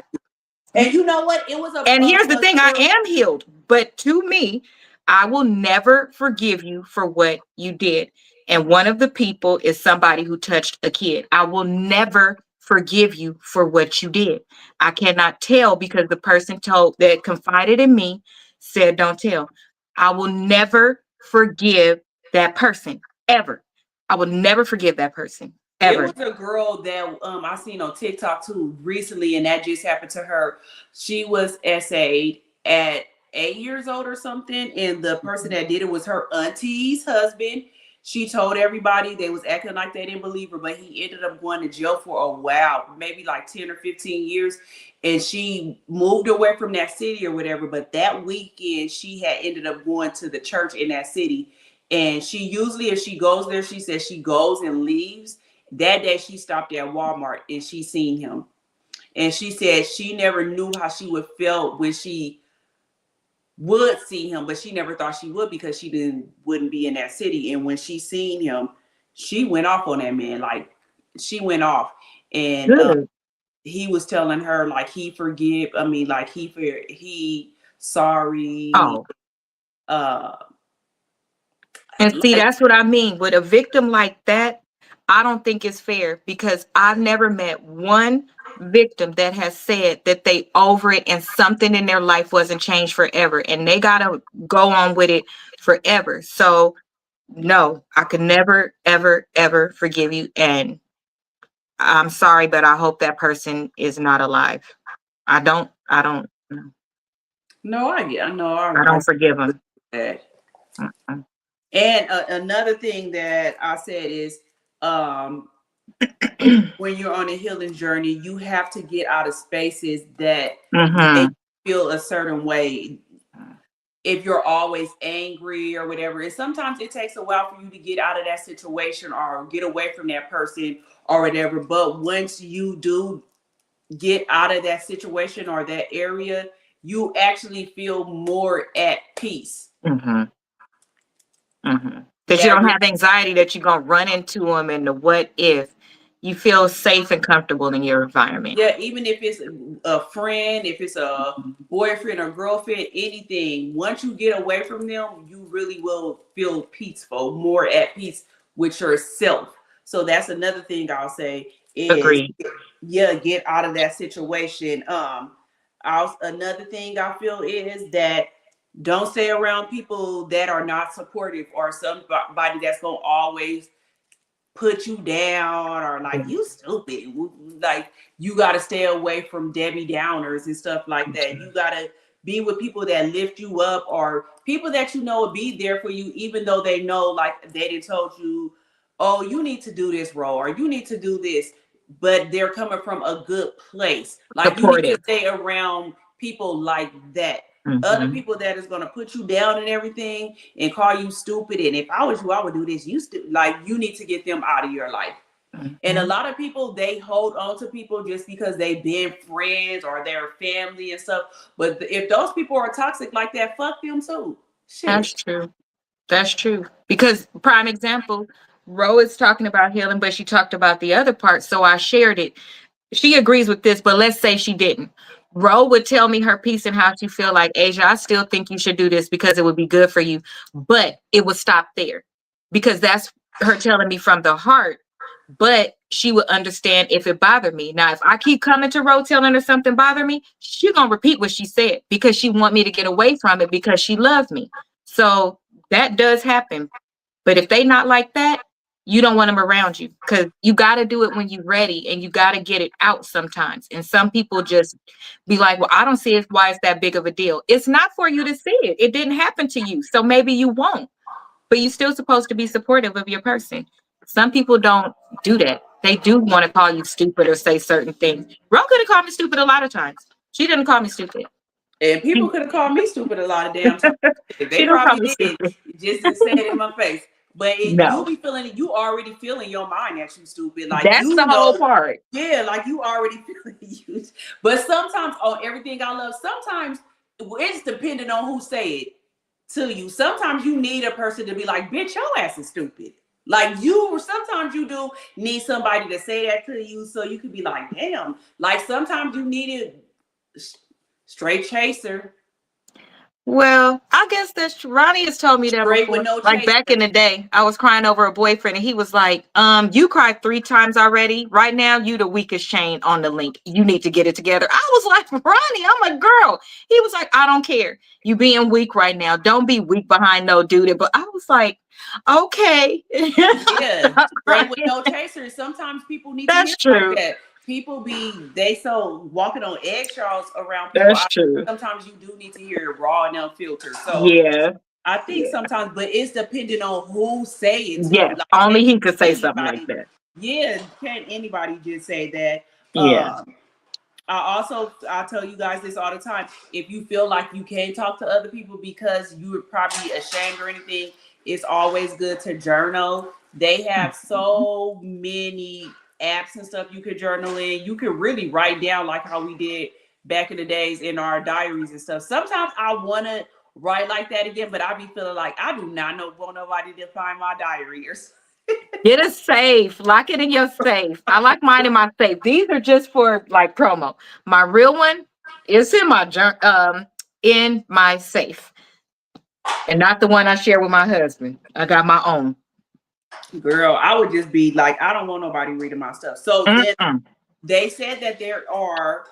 And you know what? It was And here's the a thing, I story. am healed, but to me, I will never forgive you for what you did. And one of the people is somebody who touched a kid. I will never forgive you for what you did. I cannot tell because the person told that confided in me said, don't tell. I will never forgive that person ever. I will never forgive that person It ever. was a girl that I seen on TikTok too recently, and that just happened to her. She was essayed at 8 years old or something, and the person that did it was her auntie's husband. She told everybody they was acting like they didn't believe her, but he ended up going to jail for a while, maybe like 10 or 15 years. And she moved away from that city or whatever. But that weekend, she had ended up going to the church in that city. And she usually, if she goes there, she says she goes and leaves. That day she stopped at Walmart and she seen him. And she said she never knew how she would feel when she would see him, but she never thought she would because she wouldn't be in that city. And when she seen him, she went off on that man. Like she went off. And Good. he was telling her like he forgive, I mean, like he sorry. Oh, Uh and see, like that's what I mean. With a victim like that, I don't think it's fair because I've never met one victim that has said that they over it and something in their life wasn't changed forever and they gotta go on with it forever. So no, I could never, ever, ever forgive you. And I'm sorry, but I hope that person is not alive. I don't, no, I get, I know, I I don't forgive them. that. Mm-mm. And another thing that I said is, um, when you're on a healing journey, you have to get out of spaces that make Mm-hmm. you feel a certain way. If you're always angry or whatever, and sometimes it takes a while for you to get out of that situation or get away from that person or whatever. But once you do get out of that situation or that area, you actually feel more at peace. Mm-hmm. Mm-hmm. Because you That don't really, have anxiety that you're gonna run into them and the what if. You feel safe and comfortable in your environment. yeah, even if it's a friend, if it's a boyfriend or girlfriend, anything, once you get away from them, you really will feel peaceful, more at peace with yourself. So that's another thing I'll say is, Agreed. yeah, get out of that situation. Another thing I feel is that don't stay around people that are not supportive or somebody that's gonna always put you down or like you stupid. Like you got to stay away from Debbie Downers and stuff like that. You got to be with people that lift you up or people that you know will be there for you, even though they know like they didn't told you, oh, you need to do this role or you need to do this, but they're coming from a good place. Like you need to Supportive. stay around people like that. Other Mm-hmm. people that is gonna put you down and everything and call you stupid. And if I was you, I would do this. Like you need to get them out of your life. And a Mm-hmm. lot of people they hold on to people just because they've been friends or their family and stuff. But if those people are toxic like that, fuck them too. That's Shit. true. That's true. Because prime example, Ro is talking about healing, but she talked about the other part. So I shared it. She agrees with this, but let's say she didn't. Ro would tell me her piece and how she feel like, Asia, I still think you should do this because it would be good for you. But it would stop there because that's her telling me from the heart. But she would understand if it bothered me. Now, if I keep coming to Ro telling her something bother me, she gonna repeat what she said because she want me to get away from it because she loves me. So that does happen. But if they not like that, you don't want them around you because you got to do it when you're ready and you got to get it out sometimes. And some people just be like, well, I don't see it. Why it's that big of a deal? It's not for you to see it. It didn't happen to you. So maybe you won't, but you're still supposed to be supportive of your person. Some people don't do that. They do want to call you stupid or say certain things. Ro could have called me stupid a lot of times. She didn't call me stupid. And people could have called me stupid a lot of damn times. They She don't call probably me did. stupid. Just to say it in my face. But you No, be feeling it, you already feeling your mind that you stupid. Like that's the you whole know, part. yeah, like you already feeling you. But sometimes on everything I love, sometimes it's depending on who say it to you. Sometimes you need a person to be like, bitch, your ass is stupid. Like you, sometimes you do need somebody to say that to you so you could be like, damn. Like sometimes you need a straight chaser. Well, I guess that's true. Ronnie has told me that Straight with before. no Like back chaser. in the day, I was crying over a boyfriend, and he was like, you cried 3 times already. Right now, you the weakest chain on the link. You need to get it together." I was like, "Ronnie, I'm a girl." He was like, "I don't care. You being weak right now. Don't be weak behind no dude." But I was like, "Okay." Yeah, Stop straight with crying. no chaser. Sometimes people need to hear That's like true. that. People they so walking on eggshells around people. That's true. Sometimes you do need to hear it raw and unfiltered. So Yeah. I think Yeah. sometimes, but it's depending on who say it too. Yes. Like Only can't he could say something like anybody, that. yeah, can't anybody just say that. Yeah. I tell you guys this all the time. If you feel like you can't talk to other people because you're probably ashamed or anything, it's always good to journal. They have so many apps and stuff you could journal in. You can really write down like how we did back in the days in our diaries and stuff. Sometimes I want to write like that again, but I be feeling like I do not want nobody to find my diary or something. Get a safe. Lock it in your safe. I like mine in my safe. These are just for like promo. My real one is in my safe, and not the one I share with my husband. I got my own. Girl, I would just be like, I don't want nobody reading my stuff. So then Mm-mm. they said that there are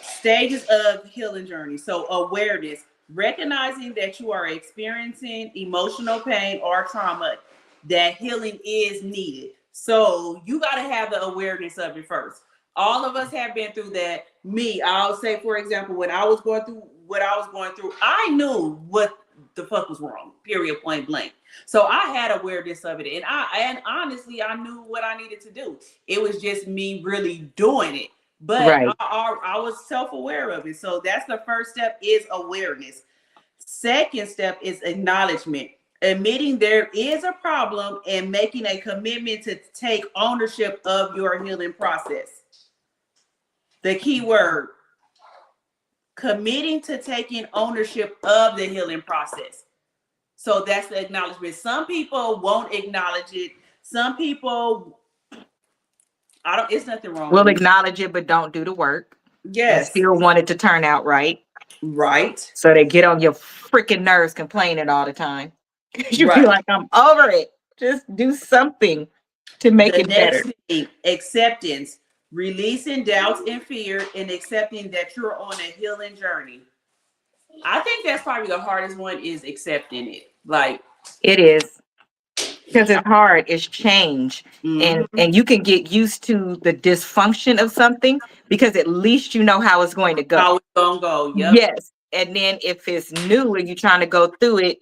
stages of healing journey. So awareness, recognizing that you are experiencing emotional pain or trauma, that healing is needed. So you got to have the awareness of it first. All of us have been through that. Me, I'll say, for example, when I was going through what I was going through, I knew what the fuck was wrong, period, point blank. So I had awareness of it, and honestly, I knew what I needed to do. It was just me really doing it, but Right. I was self-aware of it. So that's the first step, is awareness. Second step is acknowledgement, admitting there is a problem and making a commitment to take ownership of your healing process. The key word, committing to taking ownership of the healing process. So that's the acknowledgement. Some people won't acknowledge it. Some people, I don't, it's nothing wrong We'll with me. acknowledge it, but don't do the work. And Yes. still want it to turn out right. Right. So they get on your freaking nerves complaining all the time. You be Right. like, I'm over it. Just do something to make The it better. next thing, acceptance, releasing doubts and fear and accepting that you're on a healing journey. I think that's probably the hardest one, is accepting it. Like, It is. Because it's hard, it's change. mhm, And you can get used to the dysfunction of something because at least you know how it's going to go. how it's gonna go. Yep. Yes. And then if it's new and you're trying to go through it,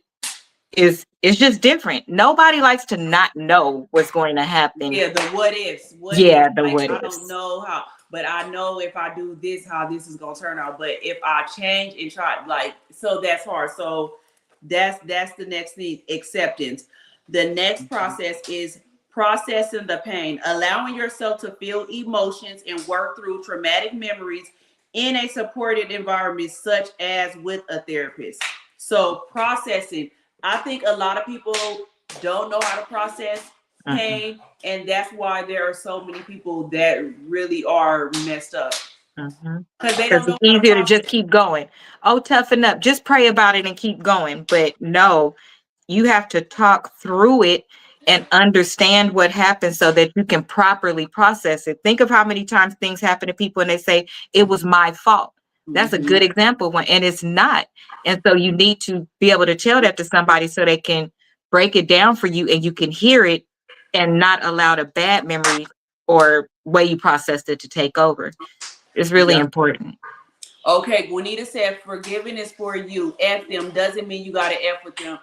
it's just different. Nobody likes to not know what's going to happen. Yeah, the what ifs. Yeah, ifs. the Like, what I ifs. don't know how, but I know if I do this, how this is gonna turn out. But if I change and try, like, so that's hard. So that's the next thing, acceptance. The next process is processing the pain, allowing yourself to feel emotions and work through traumatic memories in a supported environment, such as with a therapist. So processing, I think a lot of people don't know how to process pain, and that's why there are so many people that really are messed up, because they Because don't it's know how to easier to just process. keep going. Oh, toughen up. Just pray about it and keep going. But no, you have to talk through it and understand what happened so that you can properly process it. Think of how many times things happen to people and they say, it was my fault. That's a Mhm. good example one, and it's not. And so you need to be able to tell that to somebody so they can break it down for you and you can hear it and not allow the bad memory or way you processed it to take over. It's really Yeah. important. Okay, Juanita said forgiving is for you. F them doesn't mean you gotta F with them.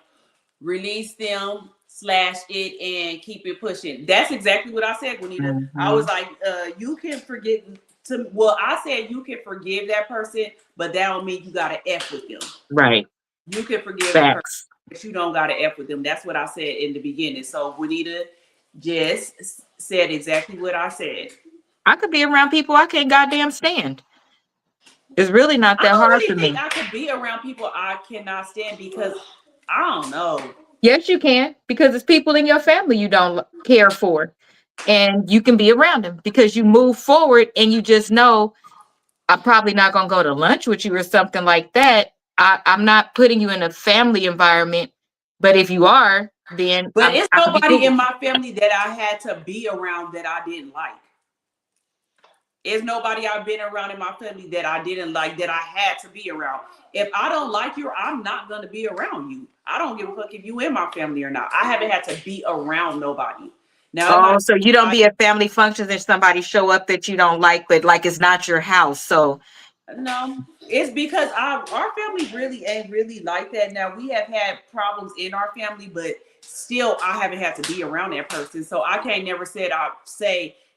Release them, slash it, and keep it pushing. That's exactly what I said, Juanita. I was like, you can forget to, well, I said you can forgive that person, but that don't mean you gotta F with them. Right. You can forgive the person, Facts. but you don't gotta F with them. That's what I said in the beginning. So Juanita just said exactly what I said. I could be around people I can't goddamn stand. It's really not I that don't hard really for think me. I could be around people I cannot stand, because I don't know. Yes, you can, because it's people in your family you don't care for. And you can be around them because you move forward and you just know I'm probably not going to go to lunch with you or something like that. I'm not putting you in a family environment. But if you are, then But it's I could be nobody cool. in my family that I had to be around that I didn't like. It's nobody I've been around in my family that I didn't like, that I had to be around. If I don't like you, I'm not going to be around you. I don't give a fuck if you in my family or not. I haven't had to be around nobody. Now, Oh, so you don't be at family functions and somebody show up that you don't like, but like it's not your house. So no, it's because our family really ain't really like that. Now, we have had problems in our family, but still I haven't had to be around that person. So I can't never say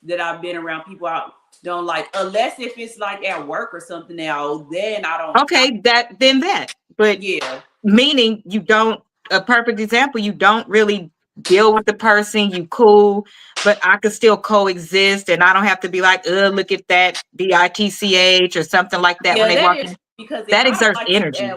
that I've been around people I don't like, unless if it's like at work or something. Now, then I don't. okay, that. But Yeah. meaning you don't, a perfect example, you don't really deal with the person, you cool, but I could still coexist and I don't have to be like, look at that bitch or something like that when Yeah, they that walk is, in. because That exerts energy.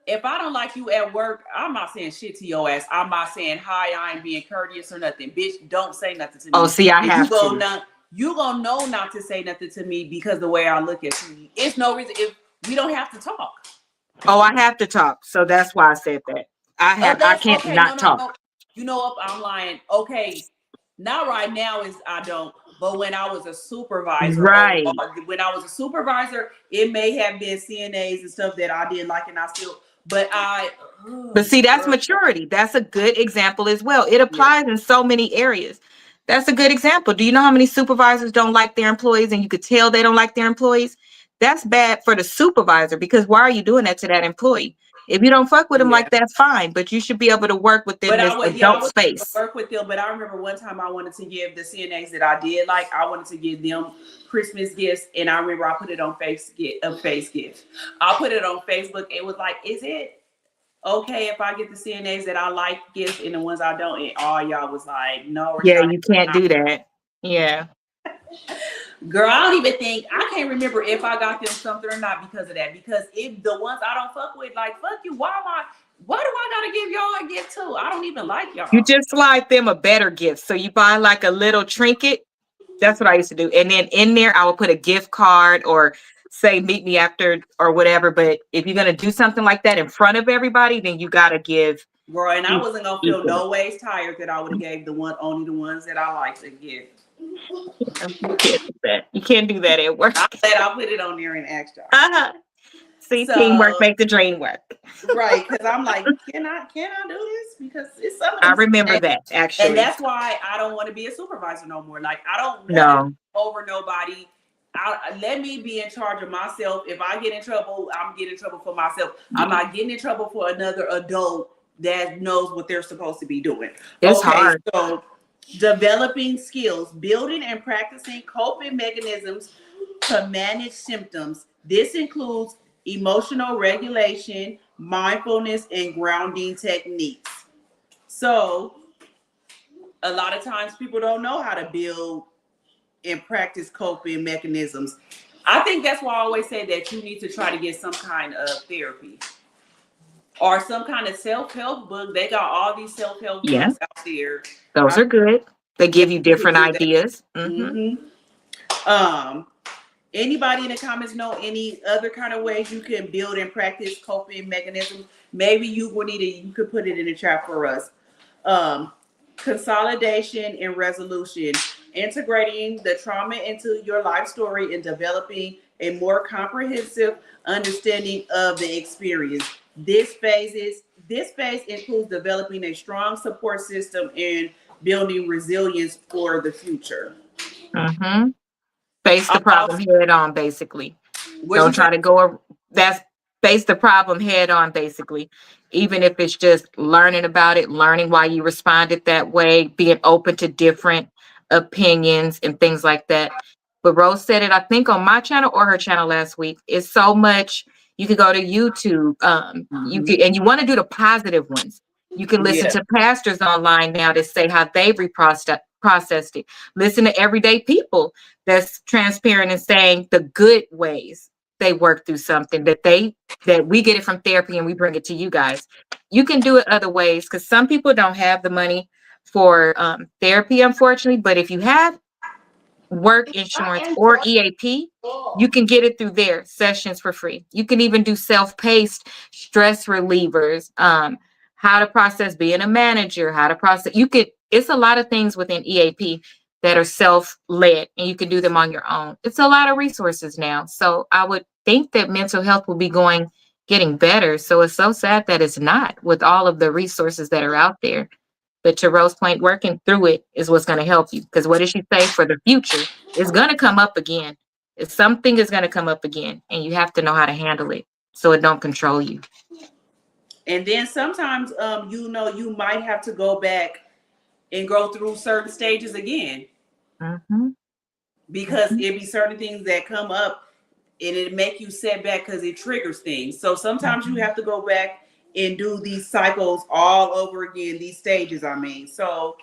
if I don't like you at work, I'm not saying shit to your ass. I'm not saying hi, I ain't being courteous or nothing. Bitch, don't say nothing to me. Oh, see, I And have to. You gonna know not to say nothing to me because the way I look at you. It's no reason if we don't have to talk. Oh, I have to talk. So that's why I said that. I Unless, can't okay, no, not no, talk. no. You know what? I'm lying. Okay, not right now is I don't. But when I was a supervisor, Right. when I was a supervisor, it may have been CNAs and stuff that I didn't like, and I still. But But see, that's girl, maturity. That's a good example as well. It yeah. applies in so many areas. That's a good example. Do you know how many supervisors don't like their employees and you could tell they don't like their employees? That's bad for the supervisor because why are you doing that to that employee? If you don't fuck with them Yeah. like that, fine. But you should be able to work within But this I adult would space. work with them. But I remember one time I wanted to give the CNAs that I did like, I wanted to give them Christmas gifts, and I remember I put it on face gift. I put it on Facebook. It was like, is it okay if I get the CNAs that I like gifts and the ones I don't? And all y'all was like, no, Yeah, Rashad. you can't do that. Yeah. Girl, I don't even think I can't remember if I got them something or not because of that. Because if the ones I don't fuck with, like fuck you, why do I gotta give y'all a gift too? I don't even like You y'all. just slide them a better gift. So you buy like a little trinket. That's what I used to do. And then in there, I would put a gift card or say, meet me after or whatever. But if you're going to do something like that in front of everybody, then you got to give Girl, and I wasn't gonna feel equally. no ways tired that I would have gave only the ones that I like to give. You can't do that. You can't do that at work. I said I'll put it on there and ask y'all. Uh-huh. See, teamwork So make the dream work. right, because I'm like, can I do this? Because it's some of I them remember things. that And actually. that's why I don't want to be a supervisor no more. Like I don't want to No. over nobody. Let me be in charge of myself. If I get in trouble, I'm getting in trouble for myself. I'm not getting in trouble for another adult that knows what they're supposed to be doing. It's Okay, hard. so developing skills, building and practicing coping mechanisms to manage symptoms. This includes emotional regulation, mindfulness, and grounding techniques. So, a lot of times people don't know how to build and practice coping mechanisms. I think that's why I always say that you need to try to get some kind of therapy or some kind of self-help book. They got all these self-help Yeah, books out there. those are good. They Yeah, give you you could different do that. ideas. Um, Anybody in the comments know any other kind of ways you can build and practice coping mechanisms? Maybe you could put it in the chat for us. Um, Consolidation and resolution, integrating the trauma into your life story and developing a more comprehensive understanding of the experience. This phase includes developing a strong support system and building resilience for the future. Mm-hmm. Face the Also, problem head on, basically. what you Don't say? try to go. That's face the problem head on, basically. Even if it's just learning about it, learning why you responded that way, being open to different opinions and things like that. But Rose said it, I think, on my channel or her channel last week. It's so much. You could go to YouTube. You Mhm. could, and you want to do the positive ones. You can listen Yeah. to pastors online now to say how they processed it. Listen to everyday people that's transparent and saying the good ways they work through something that we get it from therapy and we bring it to you guys. You can do it other ways because some people don't have the money for therapy, unfortunately. But if you have work insurance or EAP, you can get it through their sessions for free. You can even do self-paced stress relievers, how to process being a manager, how to process. It's a lot of things within EAP that are self-led and you can do them on your own. It's a lot of resources now. So I would think that mental health will be getting better. So it's so sad that it's not with all of the resources that are out there. But to Rose Point, working through it is what's going to help you. Because what does she say for the future? It's going to come up again. It's something is going to come up again, and you have to know how to handle it so it don't control you. And then sometimes, you might have to go back and go through certain stages again Mm-hmm. because it be certain things that come up and it make you set back because it triggers things. So sometimes you have to go back and do these cycles all over again, these stages, I mean. So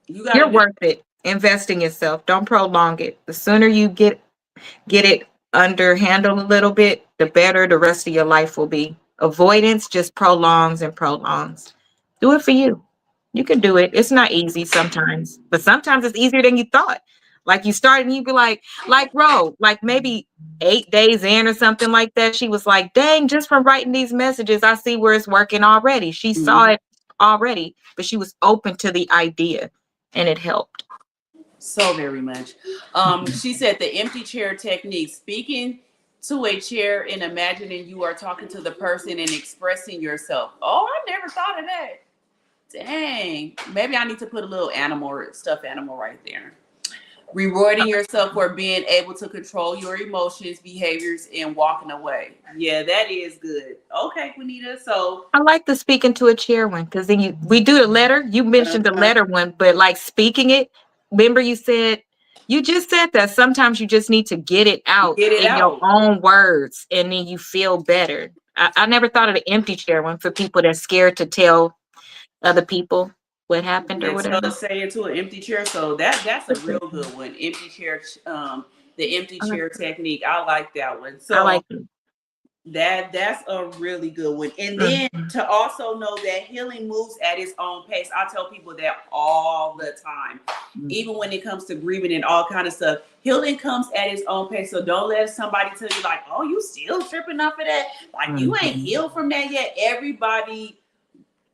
you got You're to do. worth it. Invest in yourself. Don't prolong it. The sooner you get it under handle a little bit, the better the rest of your life will be. Avoidance just prolongs and prolongs. Do it for you. You can do it. It's not easy sometimes, but sometimes it's easier than you thought. Like you start and you be like Ro, like maybe 8 days in or something like that. She was like, dang, just from writing these messages, I see where it's working already. She saw Mhm. it already, but she was open to the idea and it helped. So very much. She said the empty chair technique, speaking to a chair and imagining you are talking to the person and expressing yourself. Oh, I never thought of that. Dang. Maybe I need to put a little stuffed animal right there. Rewarding yourself for being able to control your emotions, behaviors, and walking away. Yeah, that is good. Okay, Juanita. So, I like the speaking to a chair one because then we do the letter. You mentioned the uh, letter one, but like speaking it, remember you just said that sometimes you just need to get it out get it in your out. own words and then you feel better. I never thought of the empty chair one for people that's scared to tell other people what happened or Yeah, whatever. say into an empty chair. So that's a real good one. Empty chair. The empty I like chair technique. I like that one. I So like it. that's a really good one. And then Mhm. to also know that healing moves at its own pace. I tell people that all the time. Even when it comes to grieving and all kind of stuff, healing comes at its own pace. So don't let somebody tell you like, oh, you still tripping off of that. Like you ain't Mhm. healed from that yet. Everybody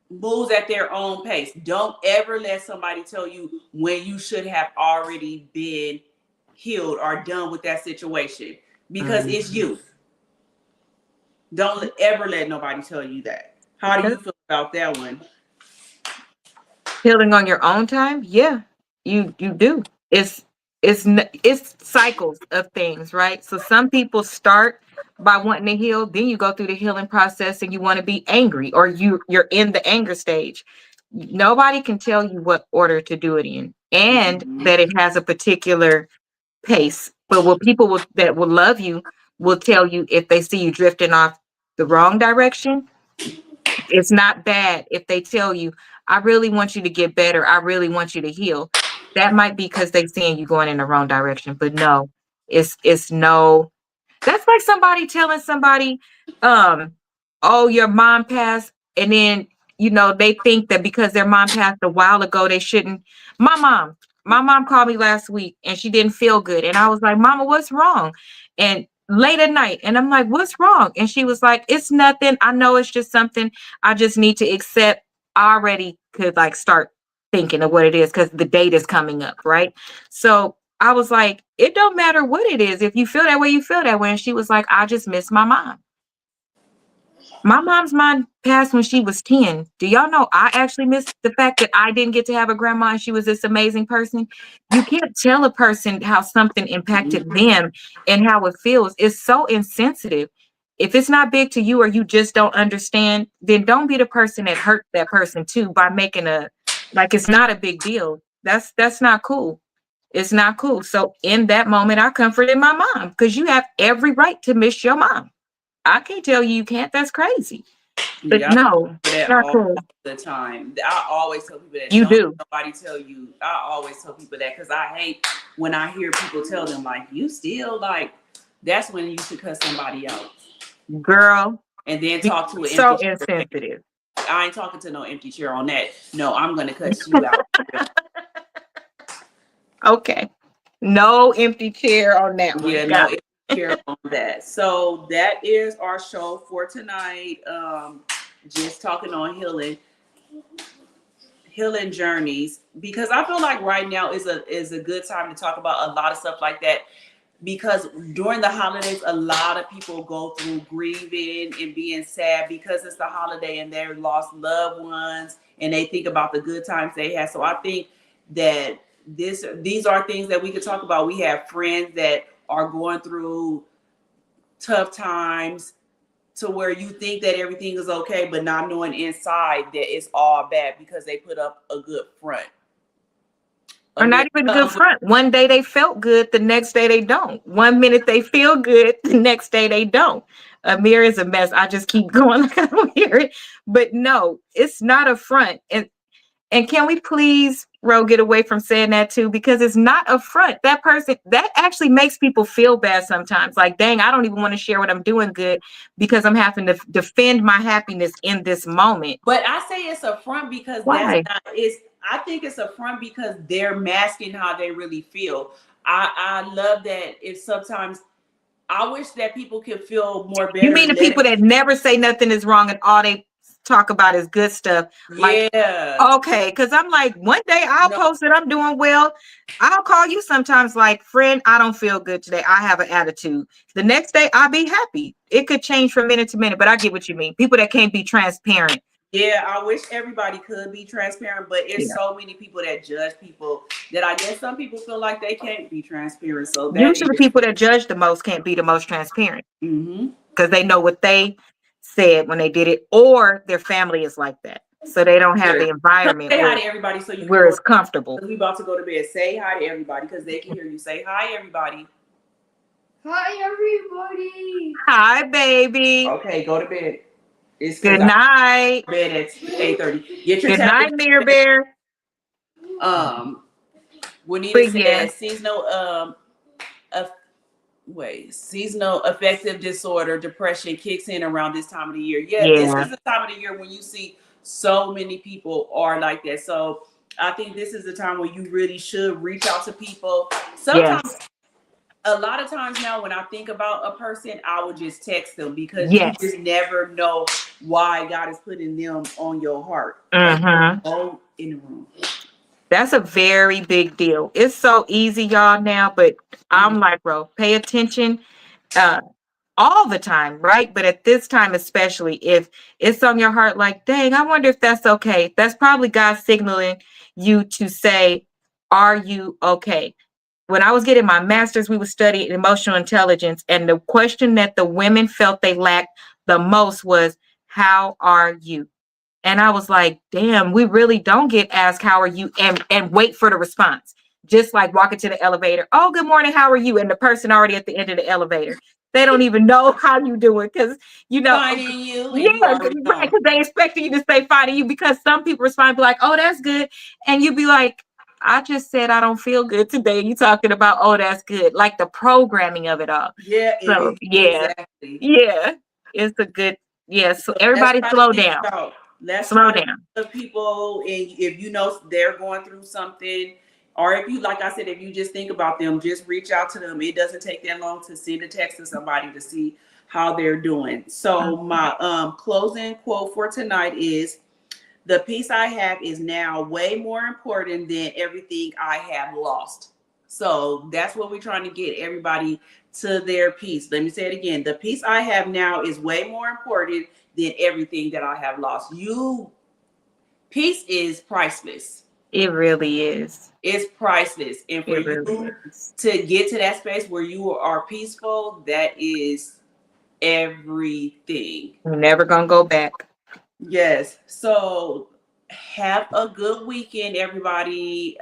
moves at their own pace. Don't ever let somebody tell you when you should have already been healed or done with that situation because it's you. Don't ever let nobody tell you that. How do you feel about that one? Healing on your own time, yeah, you do. It's cycles of things, right? So some people start by wanting to heal, then you go through the healing process and you want to be angry or you're in the anger stage. Nobody can tell you what order to do it in and that it has a particular pace. But what people that will love you will tell you if they see you drifting off the wrong direction. It's not bad if they tell you, I really want you to get better. I really want you to heal. That might be because they seeing you going in the wrong direction. But no, it's no, that's like somebody telling somebody, um, oh, your mom passed, and then they think that because their mom passed a while ago, they shouldn't. My mom, my mom called me last week and she didn't feel good. And I was like, Mama, what's wrong? And late at night, and I'm like, what's wrong? And she was like, it's nothing. I know it's just something I just need to accept. I already could like start thinking of what it is because the date is coming up, right? So I was like, it don't matter what it is. If you feel that way, you feel that way. And she was like, I just miss my mom. My mom's mom passed when she was 10. Do y'all know I actually miss the fact that I didn't get to have a grandma and she was this amazing person? You can't tell a person how something impacted them and how it feels. It's so insensitive. If it's not big to you or you just don't understand, then don't be the person that hurt that person too by making like it's not a big deal. That's not cool. It's not cool. So in that moment, I comforted my mom because you have every right to miss your mom. I can't tell you you can't. That's crazy. But Yeah, I no, do it's that not all cool. the time. I always tell people that. You Don't do. let nobody tell you. I always tell people that because I hate when I hear people tell them like, you still like. That's when you should cut somebody out Girl, and then be talk to an so empty chair. insensitive. I ain't talking to no empty chair on that. No, I'm gonna cut you out. Okay. No empty chair on that one. Yeah, no Got it. empty chair on that. So that is our show for tonight. Just talking on healing journeys because I feel like right now is a good time to talk about a lot of stuff like that because during the holidays a lot of people go through grieving and being sad because it's the holiday and they've lost loved ones and they think about the good times they had. So I think that these are things that we could talk about. We have friends that are going through tough times to where you think that everything is okay, but not knowing inside that it's all bad because they put up a good front. Or not Amir, even a good front. One day they felt good, the next day they don't. One minute they feel good, the next day they don't. Amir is a mess. I just keep going like I don't hear it. But no, it's not a front. And can we please, Ro, get away from saying that too? Because it's not a front. That person, that actually makes people feel bad sometimes. Like, dang, I don't even want to share what I'm doing good because I'm having to defend my happiness in this moment. But I say it's a front because that's Why? not it's I think it's a front because they're masking how they really feel. I love that if sometimes I wish that people could feel more You better mean and the let people it. that never say nothing is wrong and all they talk about is good stuff? Like, Yeah. okay, because I'm like, one day I'll No, post that I'm doing well. I'll call you sometimes like, friend, I don't feel good today. I have an attitude. The next day I'll be happy. It could change from minute to minute, but I get what you mean. People that can't be transparent Yeah, I wish everybody could be transparent, but it's Yeah. so many people that judge people that I guess some people feel like they can't be transparent. So that Usually, the is, people that judge the most can't be the most transparent mm-hmm. because they know what they said when they did it, or their family is like that, so they don't have the environment Say hi where to everybody so you can where go. it's comfortable. We about to go to bed. Say hi to everybody because they can hear you. Say hi, everybody. Hi, everybody. Hi, baby. Okay, go to bed. It's because Good I night. go to bed at 8:30. Get your Good night, tablet. Mirror Bear. Juanita But yeah, says seasonal uh, seasonal affective disorder, depression kicks in around this time of the year. Yeah, this yeah, is the time of the year when you see so many people are like that. So I think this is the time where you really should reach out to people. Sometimes, yes, a lot of times now, when I think about a person, I would just text them because you yes. just never know why God is putting them on your heart. And Mm-hmm. go in the room. That's a very big deal. It's so easy, y'all, now, but I'm like, bro, pay attention uh all the time, right? But at this time, especially if it's on your heart, like, dang, I wonder if that's okay. That's probably God signaling you to say, are you okay? When I was getting my master's, we would study emotional intelligence. And the question that the women felt they lacked the most was, how are you? And I was like, damn, we really don't get asked, how are you? And wait for the response. Just like walking to the elevator. Oh, good morning. How are you? And the person already at the end of the elevator. They don't even know how you doing because, Finding you, yeah, and you already right. know. Because they expecting you to say fine to you because some people respond be like, oh, that's good. And you be like, I just said I don't feel good today. You talking about, oh, that's good. Like the programming of it all. Yeah, So yeah, exactly. yeah. It's a good, yeah. So Let's everybody try to slow reach down. out. Let's Slow try to down. the people, and if you know they're going through something, or if you, like I said, if you just think about them, just reach out to them. It doesn't take that long to send a text to somebody to see how they're doing. So my closing quote for tonight is, the peace I have is now way more important than everything I have lost. So that's what we're trying to get everybody to their peace. Let me say it again. The peace I have now is way more important than everything that I have lost. Peace is priceless. It really is. It's priceless. And for It really you is. to get to that space where you are peaceful, that is everything. We're never gonna go back. Yes. So have a good weekend, everybody.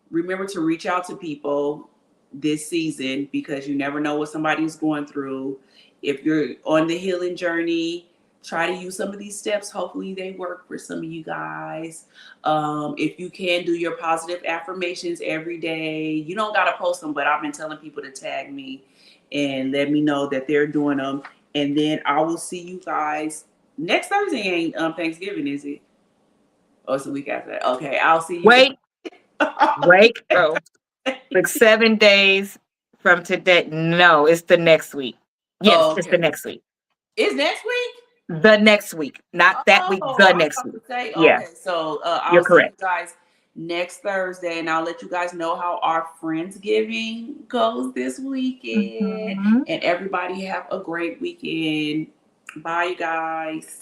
Remember to reach out to people this season because you never know what somebody's going through. If you're on the healing journey, try to use some of these steps. Hopefully they work for some of you guys. If you can, do your positive affirmations every day. You don't got to post them, but I've been telling people to tag me and let me know that they're doing them. And then I will see you guys next Thursday. Ain't Thanksgiving, is it? Oh, it's the week after that. Okay, I'll see you Wait, guys. wait, bro. Like 7 days from today. No, it's the next week. Yes, Oh, it's the okay. next week. Is next week? The next week, not that week, Oh, the I was next about week. to say, Yeah, okay. So you're I'll see you correct. guys next Thursday, and I'll let you guys know how our Friendsgiving goes this weekend. Mhm. And everybody have a great weekend. Bye, you guys.